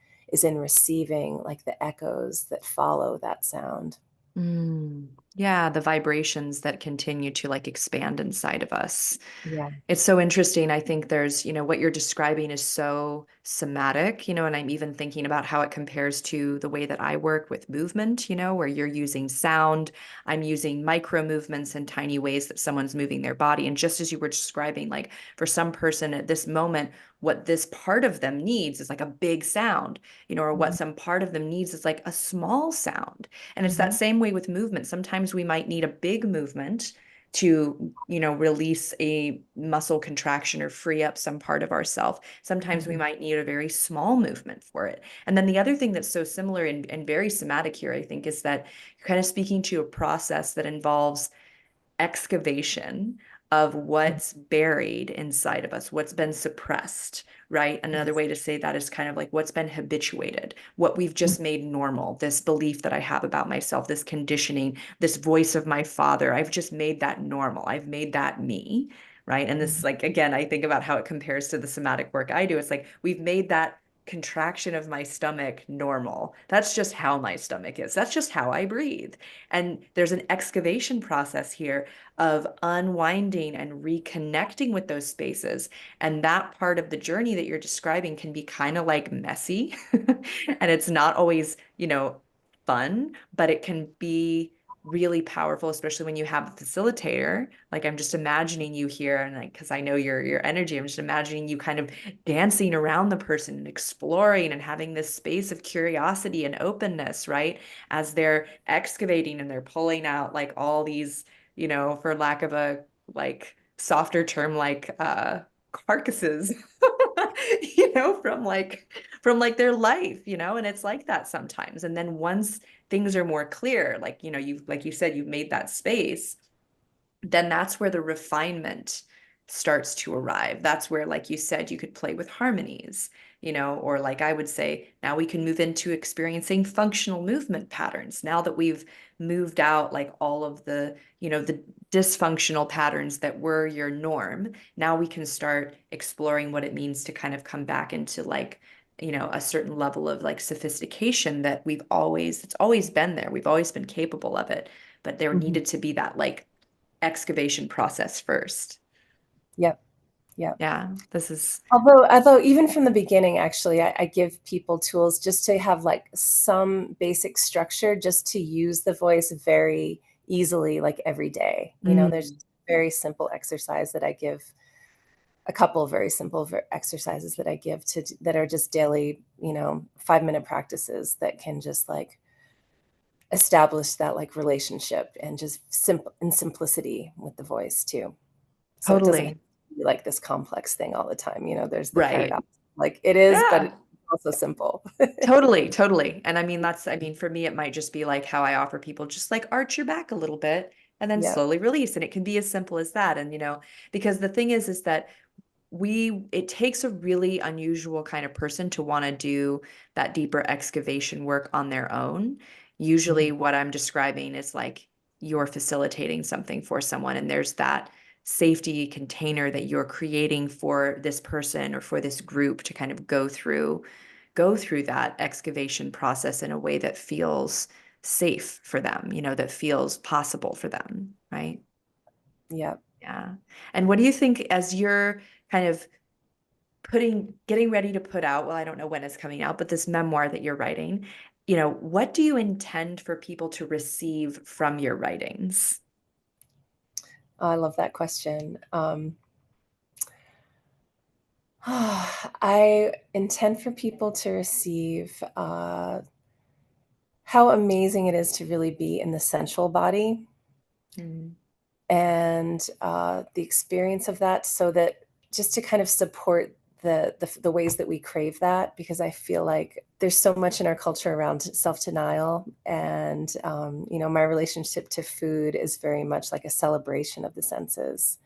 in receiving like the echoes that follow that sound. Mm. Yeah, the vibrations that continue to like expand inside of us. Yeah. It's so interesting. I think there's, what you're describing is so somatic, and I'm even thinking about how it compares to the way that I work with movement, where you're using sound, I'm using micro movements and tiny ways that someone's moving their body. And just as you were describing, like for some person at this moment, what this part of them needs is like a big sound, or what Mhm. some part of them needs is like a small sound. And it's that Mhm. same way with movement. Sometimes we might need a big movement to, release a muscle contraction or free up some part of ourself. Sometimes we Mhm. might need a very small movement for it. And then the other thing that's so similar and very somatic here, I think, is that you're kind of speaking to a process that involves excavation of Mhm. what's buried inside of us, what's been suppressed, right? Another Yes. way to say that is kind of like what's been habituated, what we've Mhm. just made normal, this belief that I have about myself, this conditioning, this voice of my father. I've just made that normal. I've made that me, right? And this, Mhm. like, again, I think about how it compares to the somatic work I do. It's like we've made that contraction of my stomach normal. That's just how my stomach is. That's just how I breathe. And there's an excavation process here of unwinding and reconnecting with those spaces. And that part of the journey that you're describing can be kind of like messy. And it's not always, fun, but it can be really powerful, especially when you have a facilitator. Like I'm just imagining you here, and like because I know your energy, I'm just imagining you kind of dancing around the person and exploring and having this space of curiosity and openness, right? As they're excavating and they're pulling out like all these, for lack of a like softer term, like carcasses, from like their life, and it's like that sometimes. And then once things are more clear, like, like you said, you've made that space, then that's where the refinement starts to arrive. That's where, like you said, you could play with harmonies, or like I would say, now we can move into experiencing functional movement patterns. Now that we've moved out like all of the dysfunctional patterns that were your norm, now we can start exploring what it means to kind of come back into like, a certain level of like sophistication that it's always been there. We've always been capable of it, but there Mhm. needed to be that like excavation process first. Yep. Yep. Yeah, this is Although even from the beginning, actually, I give people tools just to have like some basic structure, just to use the voice very easily, like every day. There's mm, a very simple exercise that I give, a couple of very simple exercises that I give that are just daily, 5-minute practices that can just like establish that like relationship and just simple and simplicity with the voice too. So it doesn't have totally to be like this complex thing all the time. There's the right. paradox. Like it is, but Yeah, it's also simple. totally, totally. And I mean, for me, it might just be like how I offer people just like arch your back a little bit and then Yeah. slowly release. And it can be as simple as that. And, because the thing is that it takes a really unusual kind of person to want to do that deeper excavation work on their own. Usually Mhm. what I'm describing is like you're facilitating something for someone and there's that safety container that you're creating for this person or for this group to kind of go through that excavation process in a way that feels safe for them, that feels possible for them, right? Yeah. Yeah. And what do you think as you're kind of getting ready to put out, well, I don't know when it's coming out, but this memoir that you're writing, what do you intend for people to receive from your writings? Oh, I love that question. I intend for people to receive how amazing it is to really be in the sensual body Mm, and the experience of that, so that just to kind of support the ways that we crave that, because I feel like there's so much in our culture around self-denial, and my relationship to food is very much like a celebration of the senses,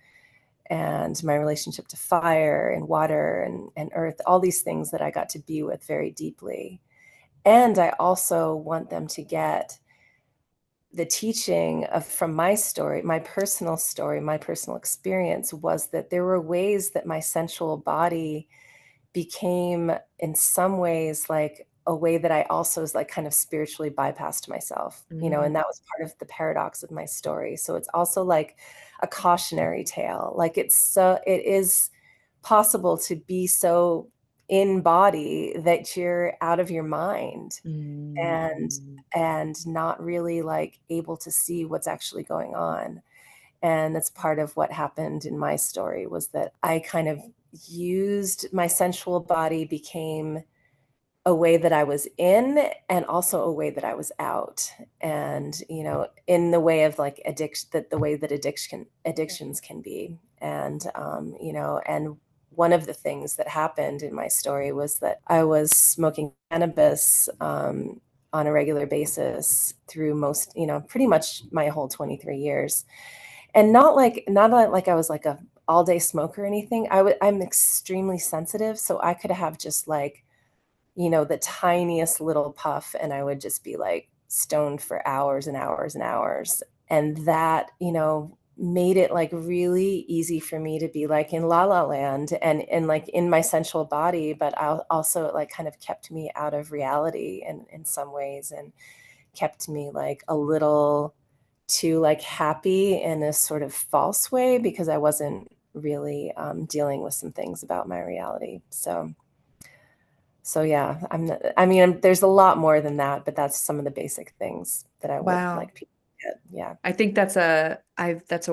and my relationship to fire and water and earth, all these things that I got to be with very deeply. And I also want them to get the teaching of, from my story, my personal experience was that there were ways that my sensual body became in some ways like a way that I also is like kind of spiritually bypassed myself, you know, and Mm. that was part of the paradox of my story. So it's also like a cautionary tale. Like it is possible to be so in body that you're out of your mind and Mm. not really like able to see what's actually going on. And that's part of what happened in my story was that I kind of used my sensual body became a way that I was in and also a way that I was out. And, you know, in the way of like addiction, that the way that addictions can be. And, you know, and one of the things that happened in my story was that I was smoking cannabis on a regular basis through most, you know, pretty much my whole 23 years. And not like I was like a all day smoker or anything. I'm extremely sensitive. So I could have just like, you know, the tiniest little puff, and I would just be like stoned for hours and hours and hours. And that, you know, made it like really easy for me to be like in la la land and like in my sensual body, but also it like kind of kept me out of reality in some ways and kept me like a little too like happy in a sort of false way because I wasn't really dealing with some things about my reality. So yeah, I mean, there's a lot more than that, but that's some of the basic things that I would Wow. like people to get. Yeah. I think that's a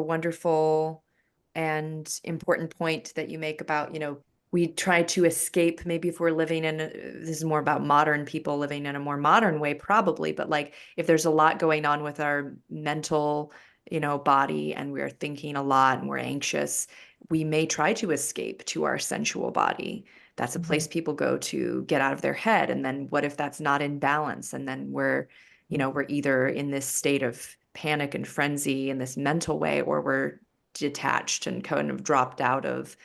wonderful and important point that you make about, we try to escape, maybe if we're living in this is more about modern people living in a more modern way, probably, but like if there's a lot going on with our mental, body and we're thinking a lot and we're anxious, we may try to escape to our sensual body. That's a Mhm. place people go to get out of their head. And then what if that's not in balance? And then we're either in this state of panic and frenzy in this mental way, or we're detached and kind of dropped out of,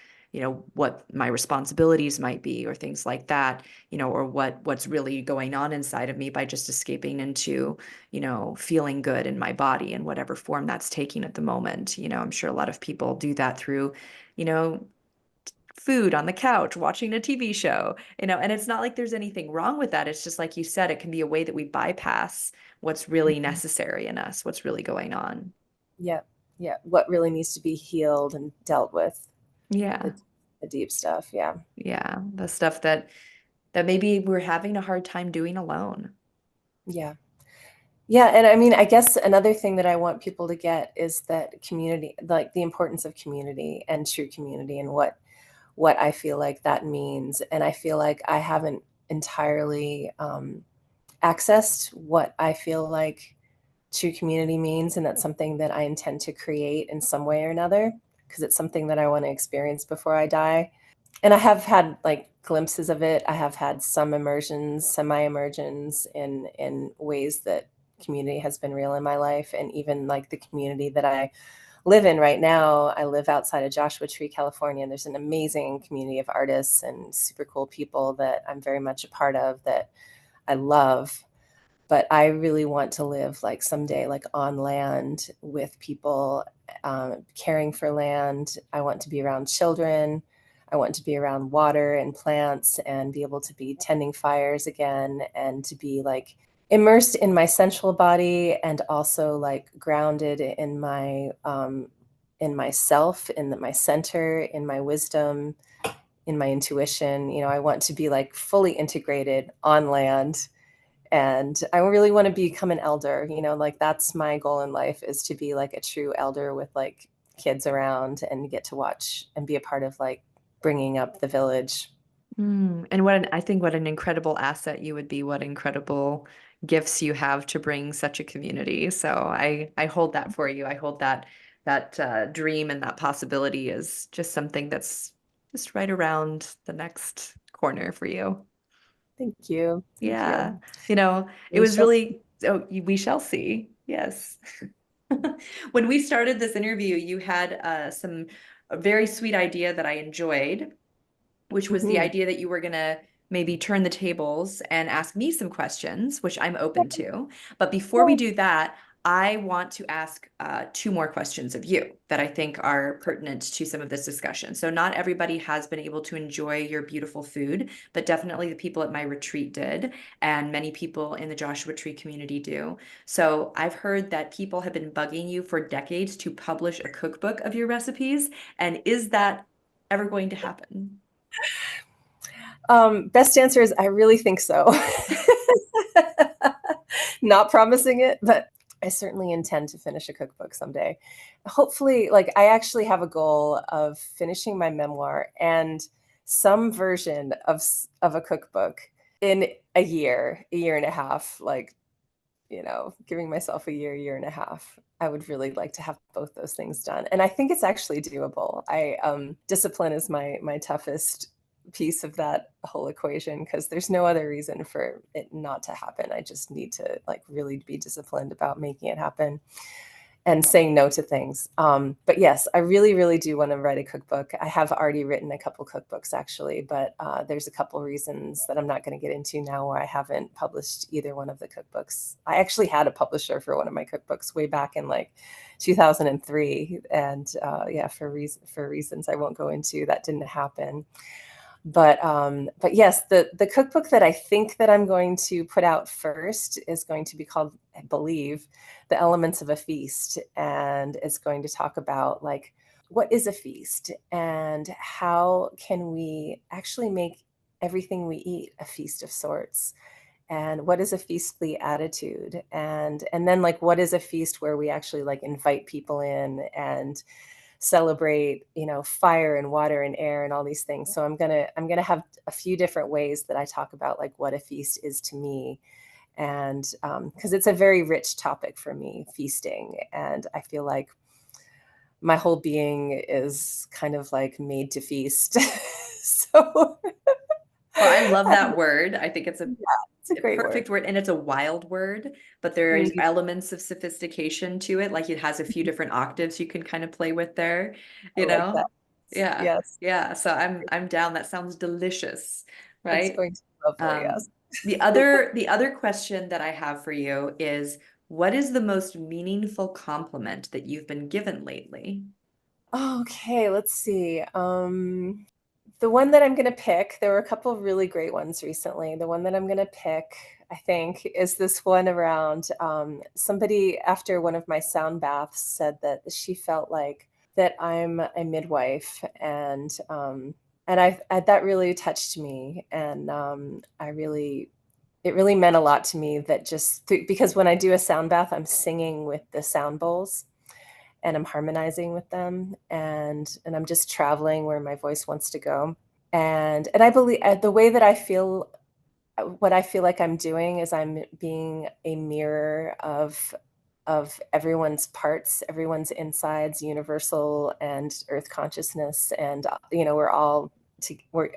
what my responsibilities might be or things like that, or what's really going on inside of me by just escaping into, feeling good in my body in whatever form that's taking at the moment. I'm sure a lot of people do that through, you know, food on the couch, watching a TV show, and it's not like there's anything wrong with that. It's just like you said, it can be a way that we bypass what's really Mhm. necessary in us, what's really going on. Yeah. Yeah. What really needs to be healed and dealt with, Yeah. the, the deep stuff. Yeah. Yeah. The stuff that maybe we're having a hard time doing alone. Yeah. Yeah. And I mean, I guess another thing that I want people to get is that community, like the importance of community and true community and what I feel like that means. And I feel like I haven't entirely accessed what I feel like true community means. And that's something that I intend to create in some way or another, because it's something that I want to experience before I die. And I have had like glimpses of it. I have had some immersions, semi-immersions in ways that community has been real in my life. And even like the community that I live in right now, I live outside of Joshua Tree, California, and there's an amazing community of artists and super cool people that I'm very much a part of that I love. But I really want to live like someday, like on land with people, caring for land. I want to be around children. I want to be around water and plants and be able to be tending fires again and to be like immersed in my sensual body and also like grounded in myself, my center, in my wisdom, in my intuition. You know, I want to be like fully integrated on land, and I really want to become an elder. You know, like that's my goal in life, is to be like a true elder with like kids around and get to watch and be a part of like bringing up the village. And I think what an incredible asset you would be, what incredible gifts you have to bring such a community. So I hold that for you. I hold that dream and that possibility is just something that's just right around the next corner for you. Thank you. Thank Yeah. you. It We was shall see. really, oh, we shall see. Yes. When we started this interview, you had a very sweet idea that I enjoyed, which was the Mhm. idea that you were going to maybe turn the tables and ask me some questions, which I'm open to. But before we do that, I want to ask two more questions of you that I think are pertinent to some of this discussion. So not everybody has been able to enjoy your beautiful food, but definitely the people at my retreat did, and many people in the Joshua Tree community do. So I've heard that people have been bugging you for decades to publish a cookbook of your recipes. And is that ever going to happen? Best answer is I really think so. Not promising it, but I certainly intend to finish a cookbook someday. Hopefully, like I actually have a goal of finishing my memoir and some version of a cookbook in a year and a half, like, giving myself a year and a half. I would really like to have both those things done. And I think it's actually doable. Discipline is my toughest piece of that whole equation because there's no other reason for it not to happen. I just need to like really be disciplined about making it happen and saying no to things. But yes, I really, really do want to write a cookbook. I have already written a couple cookbooks actually, but there's a couple reasons that I'm not going to get into now where I haven't published either one of the cookbooks. I actually had a publisher for one of my cookbooks way back in like 2003, and yeah, for reasons I won't go into, that didn't happen. But yes, the cookbook that I think that I'm going to put out first is going to be called, I believe, The Elements of a Feast. And it's going to talk about like, what is a feast and how can we actually make everything we eat a feast of sorts? And what is a feastly attitude? And then like, what is a feast where we actually like invite people in and celebrate, fire and water and air and all these things. So I'm gonna have a few different ways that I talk about like what a feast is to me, and because it's a very rich topic for me, feasting, and I feel like my whole being is kind of like made to feast. So Well, I love that word. I think it's yeah, it's a great word. perfect word, and it's a wild word, but there is Mhm. elements of sophistication to it. Like it has a few different octaves you can kind of play with there, I you like that. know? Yeah. Yes, Yeah. So I'm down. That sounds delicious, it's right? going to be lovely. Um, Yes. the other question that I have for you is, what is the most meaningful compliment that you've been given lately? Okay, let's see. The one that I'm gonna pick, there were a couple of really great ones recently. The one that I'm gonna pick, I think, is this one around somebody after one of my sound baths said that she felt like that I'm a midwife, and that really touched me, and it really meant a lot to me that because when I do a sound bath, I'm singing with the sound bowls and I'm harmonizing with them, and I'm just traveling where my voice wants to go. And I believe the way that I feel, what I feel like I'm doing is I'm being a mirror of everyone's parts, everyone's insides, universal and earth consciousness, and we're all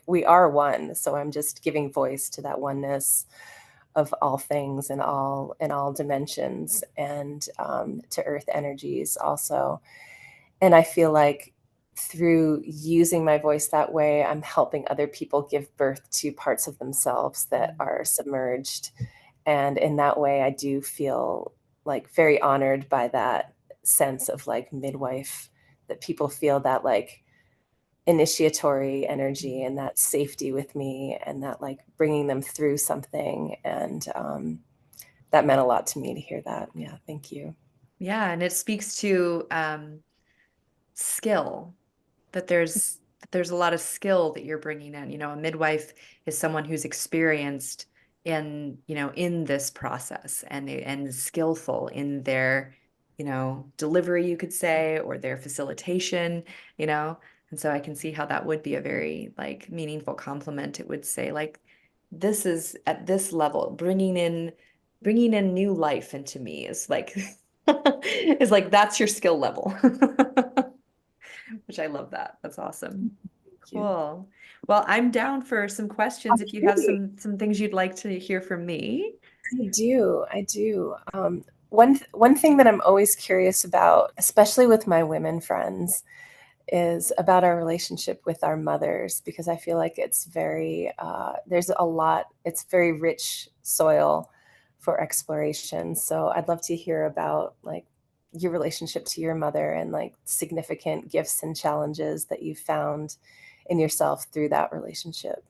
we are one. So I'm just giving voice to that oneness of all things and all dimensions, and to earth energies also. And I feel like through using my voice that way, I'm helping other people give birth to parts of themselves that are submerged. And in that way, I do feel like very honored by that sense of like midwife, that people feel that like initiatory energy and that safety with me, and that like bringing them through something. And that meant a lot to me to hear that. Yeah, thank you. Yeah, and it speaks to skill, that there's a lot of skill that you're bringing in. A midwife is someone who's experienced in this process, and skillful in their, delivery, you could say, or their facilitation, you know. And so I can see how that would be a very like meaningful compliment. It would say like, this is at this level, bringing in new life into me is like is like that's your skill level. Which I love that. That's awesome. Thank you. Cool. Well, I'm down for some questions if you have Okay. some things you'd like to hear from me. I do. I do. One thing that I'm always curious about, especially with my women friends, is about our relationship with our mothers, because I feel like it's very there's a lot. It's very rich soil for exploration. So I'd love to hear about like your relationship to your mother and like significant gifts and challenges that you found in yourself through that relationship.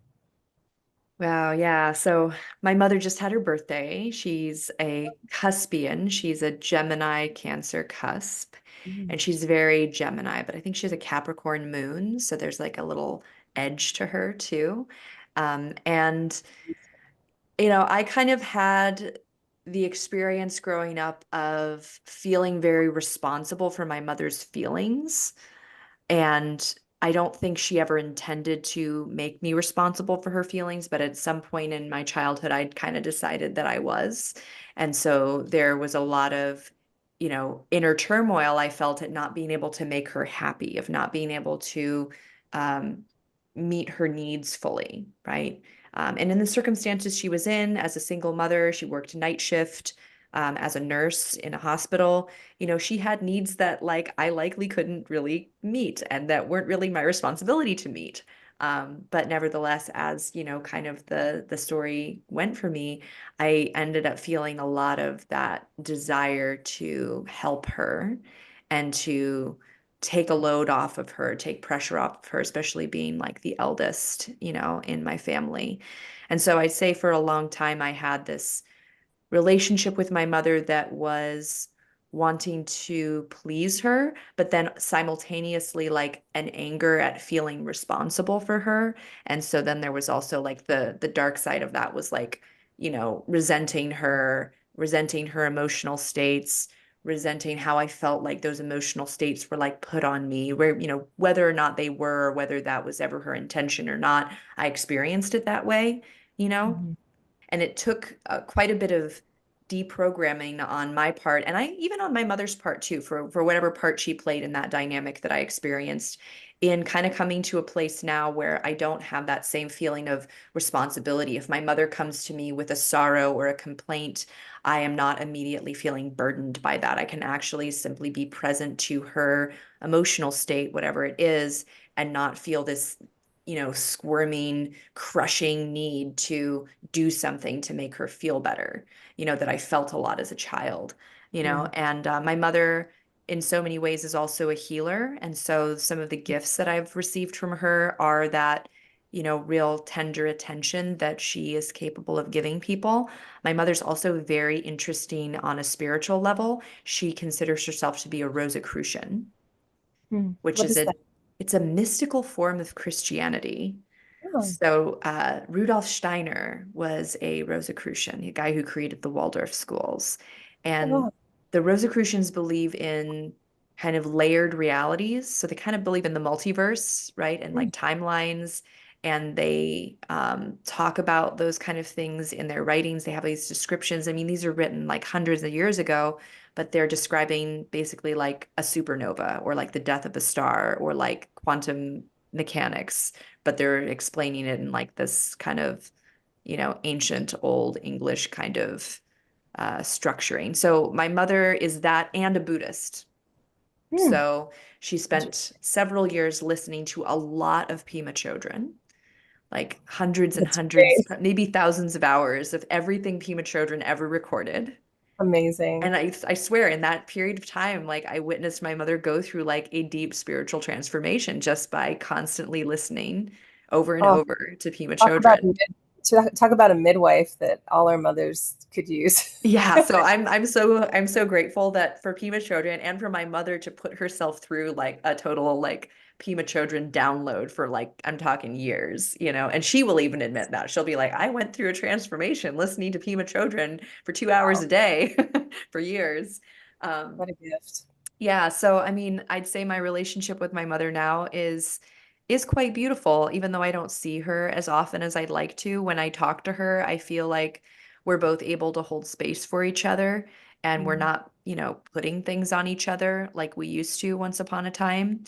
Wow, yeah. So my mother just had her birthday. She's a cuspian. She's a Gemini Cancer cusp, Mm. and she's very Gemini, but I think she has a Capricorn moon, so there's like a little edge to her too. And I kind of had the experience growing up of feeling very responsible for my mother's feelings. And I don't think she ever intended to make me responsible for her feelings, but at some point in my childhood, I'd kind of decided that I was. And so there was a lot of, inner turmoil I felt at not being able to make her happy, of not being able to um, meet her needs fully, right? And in the circumstances she was in as a single mother, she worked night shift as a nurse in a hospital. She had needs that like I likely couldn't really meet and that weren't really my responsibility to meet. But nevertheless, as kind of the story went for me, I ended up feeling a lot of that desire to help her and to take a load off of her, take pressure off of her, especially being like the eldest, in my family. And so I'd say for a long time I had this relationship with my mother that was wanting to please her, but then simultaneously like an anger at feeling responsible for her. And so then there was also like the dark side of that was like, resenting her emotional states, resenting how I felt like those emotional states were like put on me, where, whether or not they were, or whether that was ever her intention or not, I experienced it that way, you know? Mhm. And it took quite a bit of deprogramming on my part, and I even on my mother's part too, for whatever part she played in that dynamic that I experienced, in kind of coming to a place now where I don't have that same feeling of responsibility. If my mother comes to me with a sorrow or a complaint, I am not immediately feeling burdened by that. I can actually simply be present to her emotional state, whatever it is, and not feel this squirming, crushing need to do something to make her feel better, that I felt a lot as a child, Mm. and my mother in so many ways is also a healer. And so some of the gifts that I've received from her are that, real tender attention that she is capable of giving people. My mother's also very interesting on a spiritual level. She considers herself to be a Rosicrucian, Mm. which What is is that? it's a mystical form of Christianity. Oh, So Rudolf Steiner was a Rosicrucian, a guy who created the Waldorf schools. And oh, the Rosicrucians believe in kind of layered realities. So they kind of believe in the multiverse, right? And mm, like timelines. And they talk about those kind of things in their writings. They have these descriptions. I mean, these are written like hundreds of years ago, but they're describing basically like a supernova or like the death of a star or like quantum mechanics, but they're explaining it in like this kind of, ancient old English kind of structuring. So my mother is that and a Buddhist. mm. So she spent Interesting. several years listening to a lot of Pima Chodron, like hundreds and That's hundreds, great. maybe thousands of hours of everything Pima Chodron ever recorded. Amazing. And I swear in that period of time, like I witnessed my mother go through like a deep spiritual transformation just by constantly listening over and Oh, over to Pima talk about Chodron. talk about a midwife that all our mothers could use. Yeah, so I'm so grateful that for Pima Chodron and for my mother to put herself through like a total like Pima Chodron download for like I'm talking years, and she will even admit that. She'll be like, I went through a transformation listening to Pima Chodron for 2 hours Wow, a day for years. Um, what a gift. Yeah, so I mean, I'd say my relationship with my mother now is quite beautiful, even though I don't see her as often as I'd like to. When I talk to her, I feel like we're both able to hold space for each other and we're Mm. not, putting things on each other like we used to once upon a time.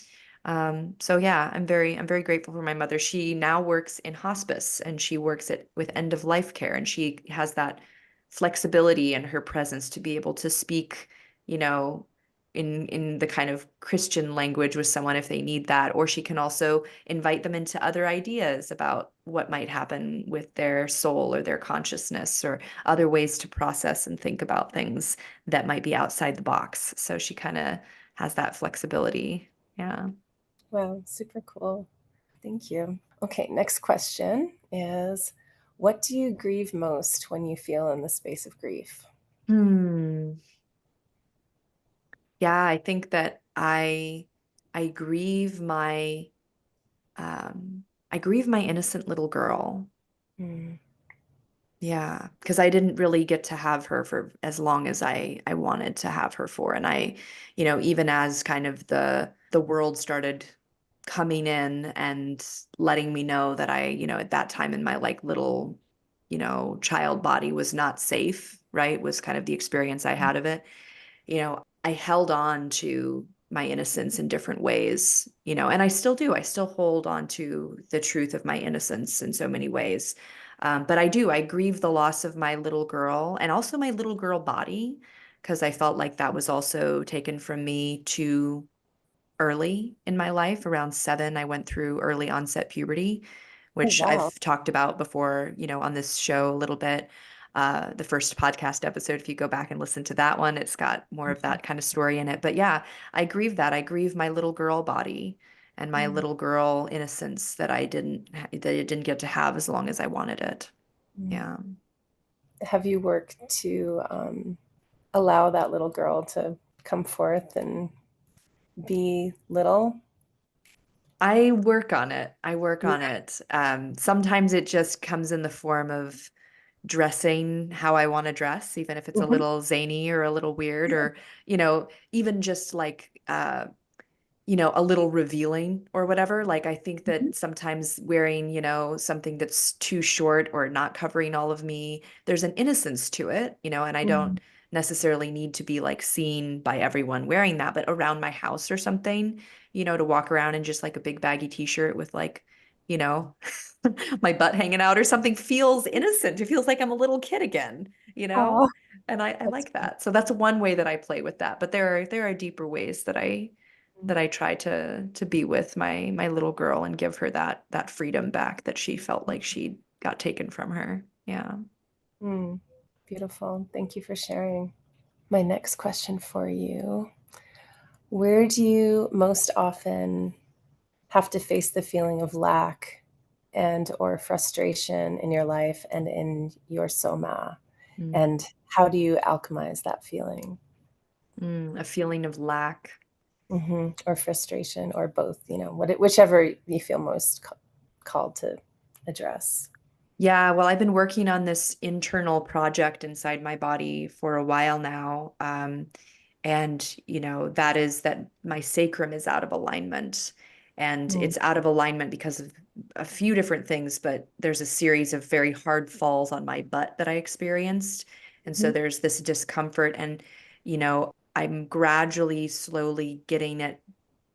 So yeah, I'm very grateful for my mother. She now works in hospice and she works with end of life care, and she has that flexibility and her presence to be able to speak, you know in the kind of Christian language with someone if they need that, or she can also invite them into other ideas about what might happen with their soul or their consciousness or other ways to process and think about things that might be outside the box. So she kind of has that flexibility. Yeah. Wow, super cool. Thank you. Okay, next question is, what do you grieve most when you feel in the space of grief? Hmm. Yeah, I think that I grieve my I grieve my innocent little girl. Mm. Yeah, because I didn't really get to have her for as long as I wanted to have her for. And even as kind of the world started coming in and letting me know that at that time in my like little, child body was not safe, right? Was kind of the experience I had of it. I held on to my innocence in different ways, and I still do. I still hold on to the truth of my innocence in so many ways. But I grieve the loss of my little girl and also my little girl body because I felt like that was also taken from me too early in my life. Around 7, I went through early onset puberty, Oh, which wow. I've talked about before, on this show a little bit. The first podcast episode, if you go back and listen to that one, it's got more of Mhm. that kind of story in it. But yeah, I grieve that. I grieve my little girl body and my Mm. little girl innocence that I didn't get to have as long as I wanted it. Mm. Yeah. Have you worked to allow that little girl to come forth and be little? I work on it. I work on it. Sometimes it just comes in the form of dressing how I want to dress, even if it's a Mhm. little zany or a little weird, or, even just like, a little revealing or whatever. Like, I think Mhm. that sometimes wearing, something that's too short or not covering all of me, there's an innocence to it, and I Mhm. don't necessarily need to be like seen by everyone wearing that, but around my house or something, to walk around in just like a big baggy t-shirt with like, you know, my butt hanging out or something feels innocent. It feels like I'm a little kid again, you know? Aw, And I that's like that. So that's one way that I play with that. But there are deeper ways that I try to be with my little girl and give her that freedom back that she felt like she got taken from her. Yeah. mm, beautiful. Thank you for sharing. My next question for you, where do you most often have to face the feeling of lack and or frustration in your life and in your soma? Mm. And how do you alchemize that feeling? A feeling of lack. Or frustration or both, whichever you feel most called to address. Yeah, well, I've been working on this internal project inside my body for a while now. And, that is that my sacrum is out of alignment. And Mm. it's out of alignment because of a few different things, but there's a series of very hard falls on my butt that I experienced. And so Mhm. there's this discomfort. And, I'm gradually, slowly getting it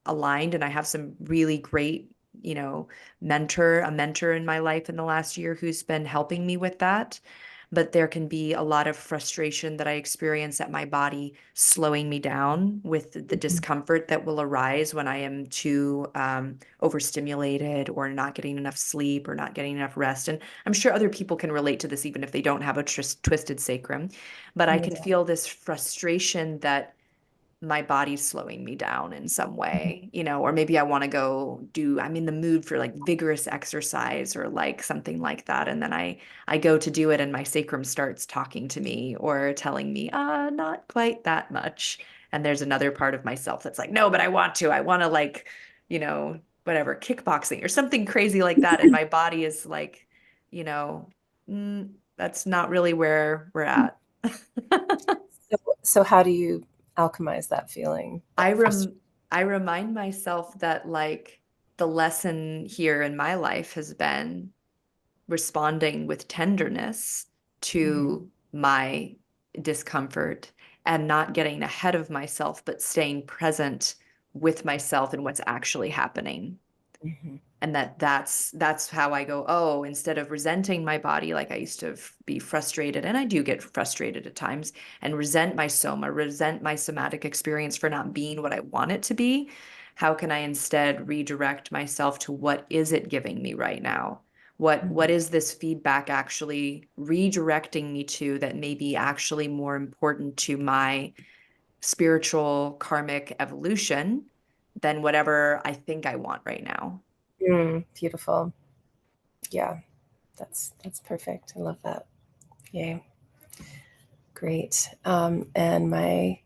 aligned. And I have some really great, a mentor in my life in the last year who's been helping me with that. But there can be a lot of frustration that I experience at my body slowing me down with the Mhm. discomfort that will arise when I am too overstimulated or not getting enough sleep or not getting enough rest. And I'm sure other people can relate to this even if they don't have a twisted sacrum. But I No can doubt. feel this frustration that my body's slowing me down in some Mhm. way, or maybe I'm in the mood for like vigorous exercise or like something like that. And then I go to do it and my sacrum starts talking to me or telling me, not quite that much. And there's another part of myself that's like, no, but I want to like, whatever, kickboxing or something crazy like that. And my body is like, you know, that's not really where we're at. So how do you alchemize that feeling, I that frustration? rem I remind myself that like the lesson here in my life has been responding with tenderness Mhm. to my discomfort and not getting ahead of myself, but staying present with myself and what's actually happening. Mhm. And that's how I go, oh, instead of resenting my body, like I used to be frustrated, and I do get frustrated at times, and resent my soma, resent my somatic experience for not being what I want it to be. How can I instead redirect myself to what is it giving me right now? What Mhm. is this feedback actually redirecting me to that may be actually more important to my spiritual karmic evolution than whatever I think I want right now? Beautiful. Yeah, that's perfect. I love that. Yay. Great. And my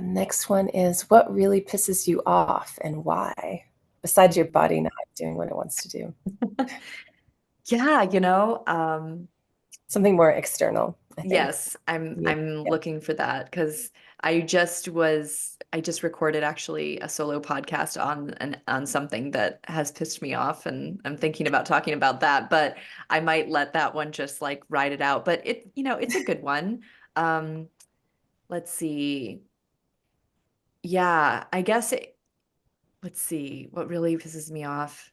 next one is, what really pisses you off and why? Besides your body not doing what it wants to do. Yeah, Something more external, I think. yes, I'm Yeah. I'm Yeah. looking for that because I just recorded actually a solo podcast on something that has pissed me off, and I'm thinking about talking about that, but I might let that one just like ride it out. But it's a good one. Um, let's see. Yeah, I guess let's see what really pisses me off.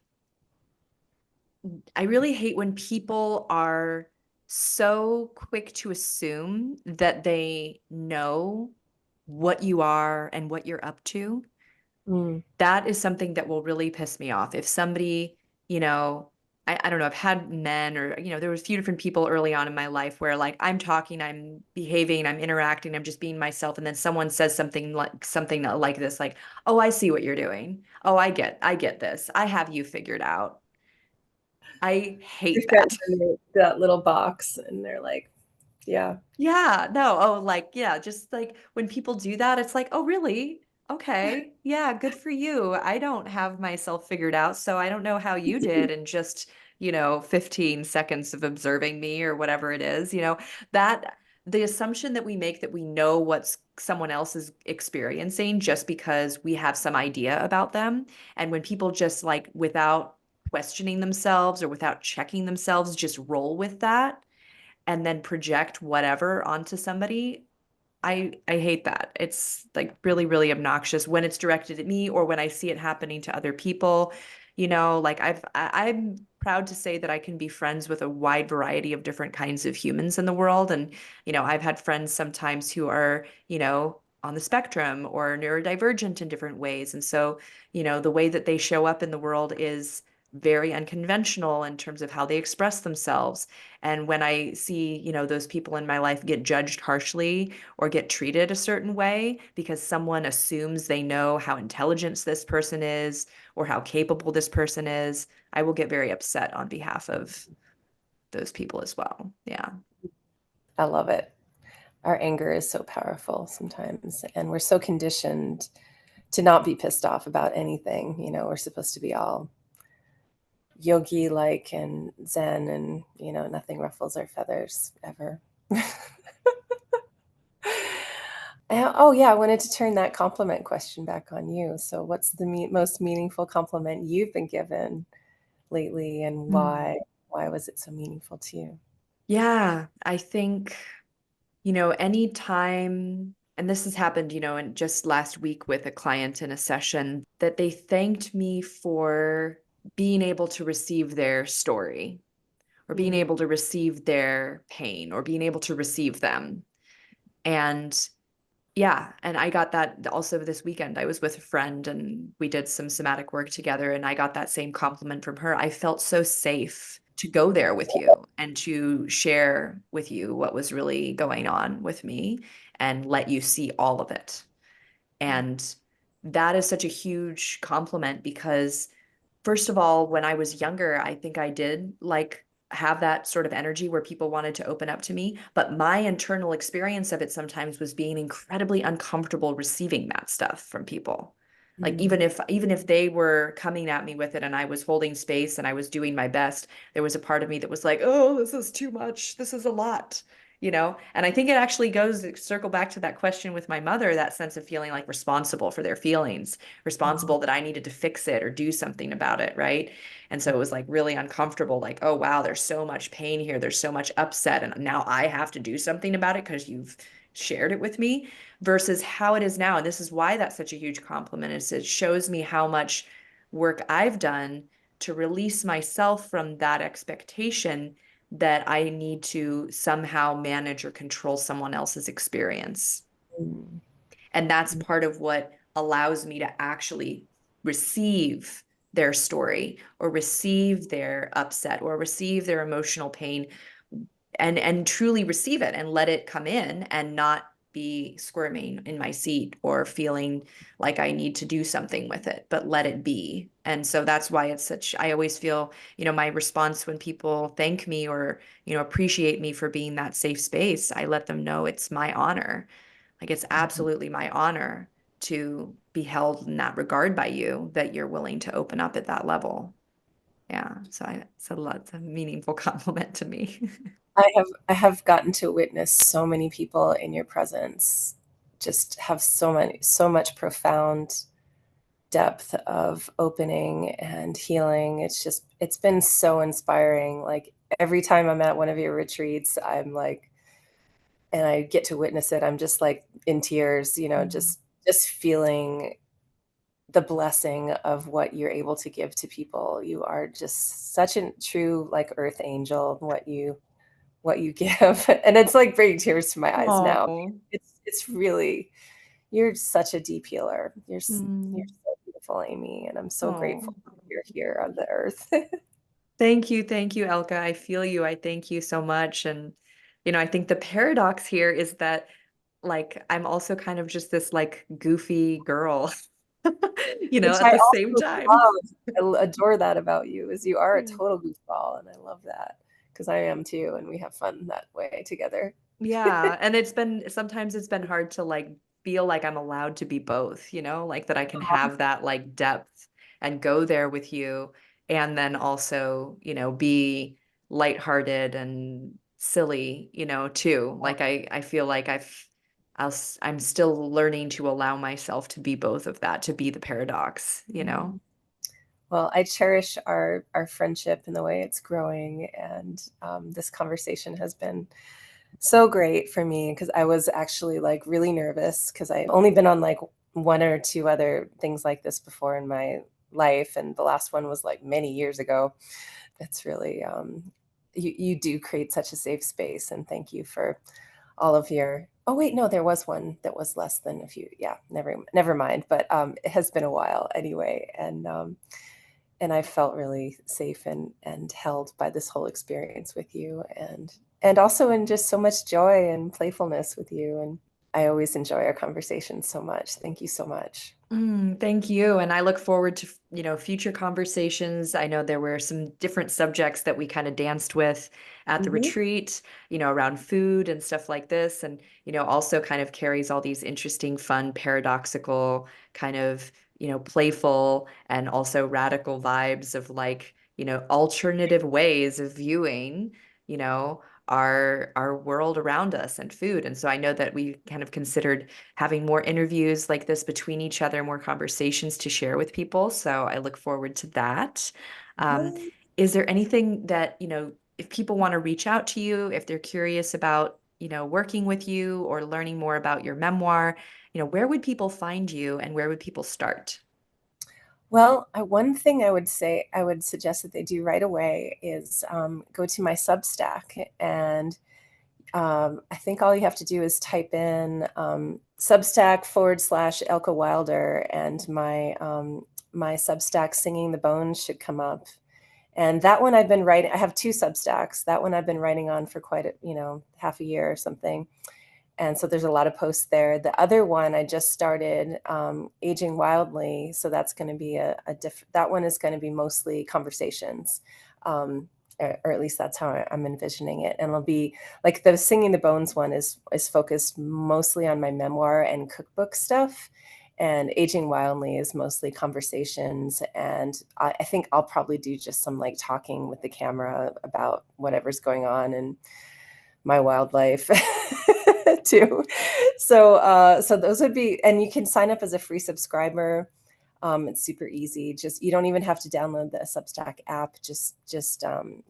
I really hate when people are so quick to assume that they know what you are and what you're up to. Mm, That is something that will really piss me off. If somebody, you know, I don't know, I've had men or, there was a few different people early on in my life where like I'm talking, I'm behaving, I'm interacting, I'm just being myself. And then someone says something like this, like, oh, I see what you're doing. Oh, I get this. I have you figured out. I hate your friends that. in that little box, and they're like, yeah. Yeah, no, oh, like, yeah, just like when people do that, it's like, oh, really? Okay, yeah, good for you. I don't have myself figured out, so I don't know how you did in just, 15 seconds of observing me or whatever it is, that the assumption that we make that we know what someone else is experiencing just because we have some idea about them. And when people just like without questioning themselves or without checking themselves, just roll with that and then project whatever onto somebody. I hate that. It's like really, really obnoxious when it's directed at me or when I see it happening to other people. Like I'm proud to say that I can be friends with a wide variety of different kinds of humans in the world. And, I've had friends sometimes who are, on the spectrum or neurodivergent in different ways. And so, the way that they show up in the world is very unconventional in terms of how they express themselves. And when I see, those people in my life get judged harshly or get treated a certain way because someone assumes they know how intelligent this person is or how capable this person is, I will get very upset on behalf of those people as well. Yeah. I love it. Our anger is so powerful sometimes, and we're so conditioned to not be pissed off about anything. We're supposed to be all yogi like and zen, and nothing ruffles our feathers ever. Oh yeah, I wanted to turn that compliment question back on you. So what's the most meaningful compliment you've been given lately, and Mm. why was it so meaningful to you? Yeah, I think, anytime, and this has happened, in just last week with a client in a session, that they thanked me for being able to receive their story or being Mm, able to receive their pain or being able to receive them. And yeah, and I got that also this weekend. I was with a friend and we did some somatic work together, and I got that same compliment from her. I felt so safe to go there with you and to share with you what was really going on with me and let you see all of it. mm, And that is such a huge compliment because, first of all, when I was younger, I think I did like have that sort of energy where people wanted to open up to me. But my internal experience of it sometimes was being incredibly uncomfortable receiving that stuff from people. Like mm. even if they were coming at me with it and I was holding space and I was doing my best, there was a part of me that was like, oh, this is too much. This is a lot. And I think it actually goes circle back to that question with my mother, that sense of feeling like responsible for their feelings, Mhm. responsible that I needed to fix it or do something about it, right? And so it was like really uncomfortable, like, oh wow, there's so much pain here, there's so much upset, and now I have to do something about it because you've shared it with me, versus how it is now. And this is why that's such a huge compliment, is it shows me how much work I've done to release myself from that expectation that I need to somehow manage or control someone else's experience. Mm. And that's part of what allows me to actually receive their story or receive their upset or receive their emotional pain and truly receive it and let it come in and not be squirming in my seat or feeling like I need to do something with it, but let it be. And so that's why it's such, I always feel, my response when people thank me or, appreciate me for being that safe space, I let them know it's my honor. Like it's absolutely my honor to be held in that regard by you, that you're willing to open up at that level. Yeah. So it's a meaningful compliment to me. I have gotten to witness so many people in your presence just have so much profound depth of opening and healing. It's been so inspiring. Like every time I'm at one of your retreats, I'm like, and I get to witness it, I'm just like in tears, Mm. just feeling the blessing of what you're able to give to people. You are just such a true like earth angel, what you give. And it's like bringing tears to my eyes now. Oh. It's really, you're such a deep healer. You're Mm. so beautiful, Amy, and I'm so grateful Oh. you're here on the earth. Thank you, Elka. I feel you. I thank you so much. And, I think the paradox here is that like I'm also kind of just this like goofy girl, Which at I the same also time. love. Adore that about you, is you are a Yeah. total goofball, and I love that because I am too, and we have fun that way together. Yeah, and sometimes it's been hard to like feel like I'm allowed to be both, like that I can have that like depth and go there with you and then also, be lighthearted and silly, too. Like I feel like I'm still learning to allow myself to be both of that, to be the paradox. Mhm. Well, I cherish our friendship and the way it's growing, and this conversation has been so great for me because I was actually like really nervous because I've only been on like one or two other things like this before in my life, and the last one was like many years ago. It's really you do create such a safe space, and thank you for all of your. Oh wait, no, there was one that was less than a few. Yeah, never mind. But it has been a while anyway, and I felt really safe and held by this whole experience with you, and also in just so much joy and playfulness with you. And I always enjoy our conversations so much. Thank you so much. Thank you. And I look forward to, future conversations. I know there were some different subjects that we kind of danced with at the Hmm. retreat, around food and stuff like this. And, also kind of carries all these interesting, fun, paradoxical, kind of, playful and also radical vibes of like, alternative ways of viewing, you know, our world around us and food. And so I know that we kind of considered having more interviews like this between each other, more conversations to share with people. So I look forward to that. Um, is there anything that, if people want to reach out to you, if they're curious about, working with you or learning more about your memoir, where would people find you and where would people start? Well, one thing I would suggest that they do right away is go to my Substack, and I think all you have to do is type in Substack / Elka Wilder, and my Substack Singing the Bones should come up. And that one I've been writing. I have two Substacks. That one I've been writing on for quite a, half a year or something. And so there's a lot of posts there. The other one I just started, Aging Wildly. So that's going to be that one is going to be mostly conversations. Or at least that's how I'm envisioning it. And it'll be like the Singing the Bones one is focused mostly on my memoir and cookbook stuff. And Aging Wildly is mostly conversations. And I think I'll probably do just some like talking with the camera about whatever's going on and my wildlife too. So those would be, and you can sign up as a free subscriber. It's super easy. Just, you don't even have to download the Substack app. Just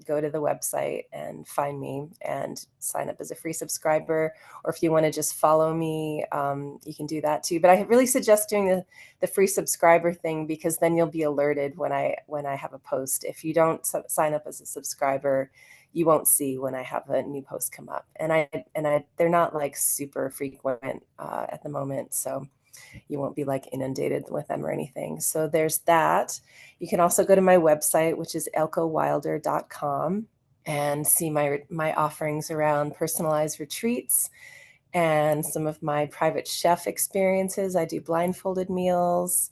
go to the website and find me and sign up as a free subscriber. Or if you want to just follow me, you can do that too. But I really suggest doing the free subscriber thing, because then you'll be alerted when I have a post. If you don't sign up as a subscriber, you won't see when I have a new post come up. And they're not like super frequent at the moment, so you won't be like inundated with them or anything. So there's that. You can also go to my website, which is elkawilder.com, and see my offerings around personalized retreats and some of my private chef experiences. I do blindfolded meals.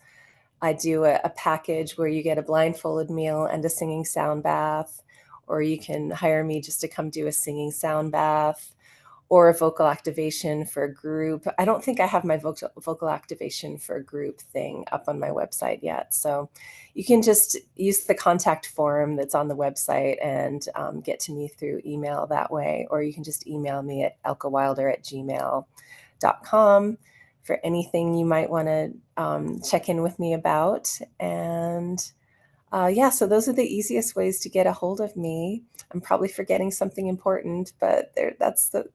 I do a package where you get a blindfolded meal and a singing sound bath, or you can hire me just to come do a singing sound bath, or a vocal activation for a group. I don't think I have my vocal activation for a group thing up on my website yet. So you can just use the contact form that's on the website and get to me through email that way. Or you can just email me at elkawilder@gmail.com for anything you might want to check in with me about. And so those are the easiest ways to get a hold of me. I'm probably forgetting something important, but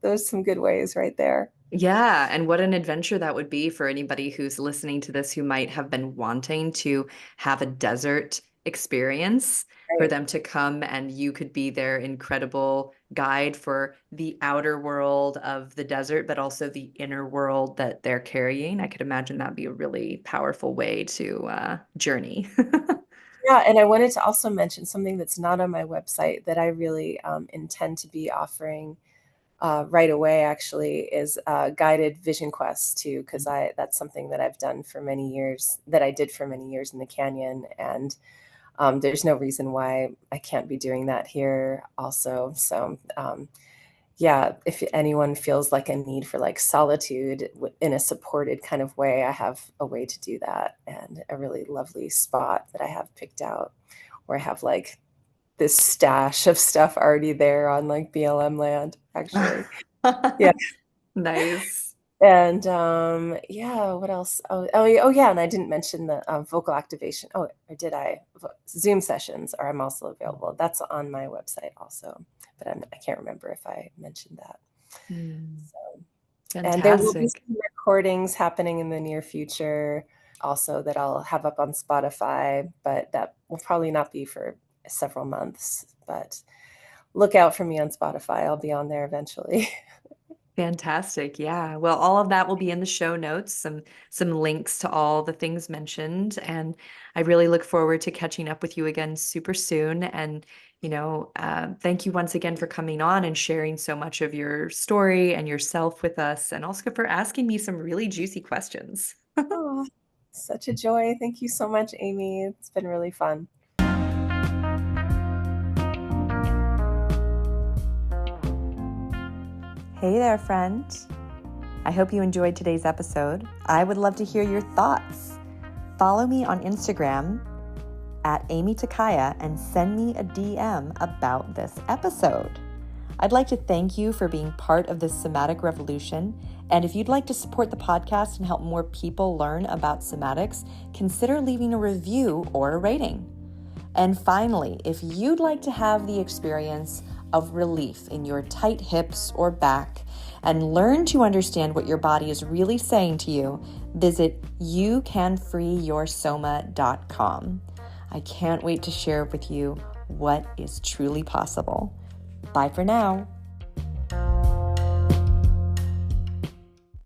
those some good ways right there. Yeah, and what an adventure that would be for anybody who's listening to this who might have been wanting to have a desert experience, for Right. them to come, and you could be their incredible guide for the outer world of the desert, but also the inner world that they're carrying. I could imagine that'd be a really powerful way to journey. Yeah, and I wanted to also mention something that's not on my website that I really intend to be offering right away, actually, is guided vision quests too, because that's something that I've done for many years, that I did for many years in the canyon, and there's no reason why I can't be doing that here also. So if anyone feels like a need for like solitude in a supported kind of way, I have a way to do that, and a really lovely spot that I have picked out where I have like this stash of stuff already there on like BLM land, actually. Yeah. Nice. And what else? Yeah, and I didn't mention the vocal activation. Oh, or did I? Zoom sessions I'm also available. That's on my website also, but I can't remember if I mentioned that. So, and there will be Fantastic. some recordings happening in the near future also that I'll have up on Spotify, but that will probably not be for several months. But look out for me on Spotify. I'll be on there eventually. Fantastic. Yeah. Well, all of that will be in the show notes, some links to all the things mentioned. And I really look forward to catching up with you again super soon. And, thank you once again for coming on and sharing so much of your story and yourself with us, and also for asking me some really juicy questions. Oh, such a joy. Thank you so much, Amy. It's been really fun. Hey there, friend. I hope you enjoyed today's episode. I would love to hear your thoughts. Follow me on Instagram at Amy Takaya and send me a DM about this episode. I'd like to thank you for being part of this somatic revolution. And if you'd like to support the podcast and help more people learn about somatics, consider leaving a review or a rating. And finally, if you'd like to have the experience of relief in your tight hips or back and learn to understand what your body is really saying to you, visit youcanfreeyoursoma.com. I can't wait to share with you what is truly possible. Bye for now.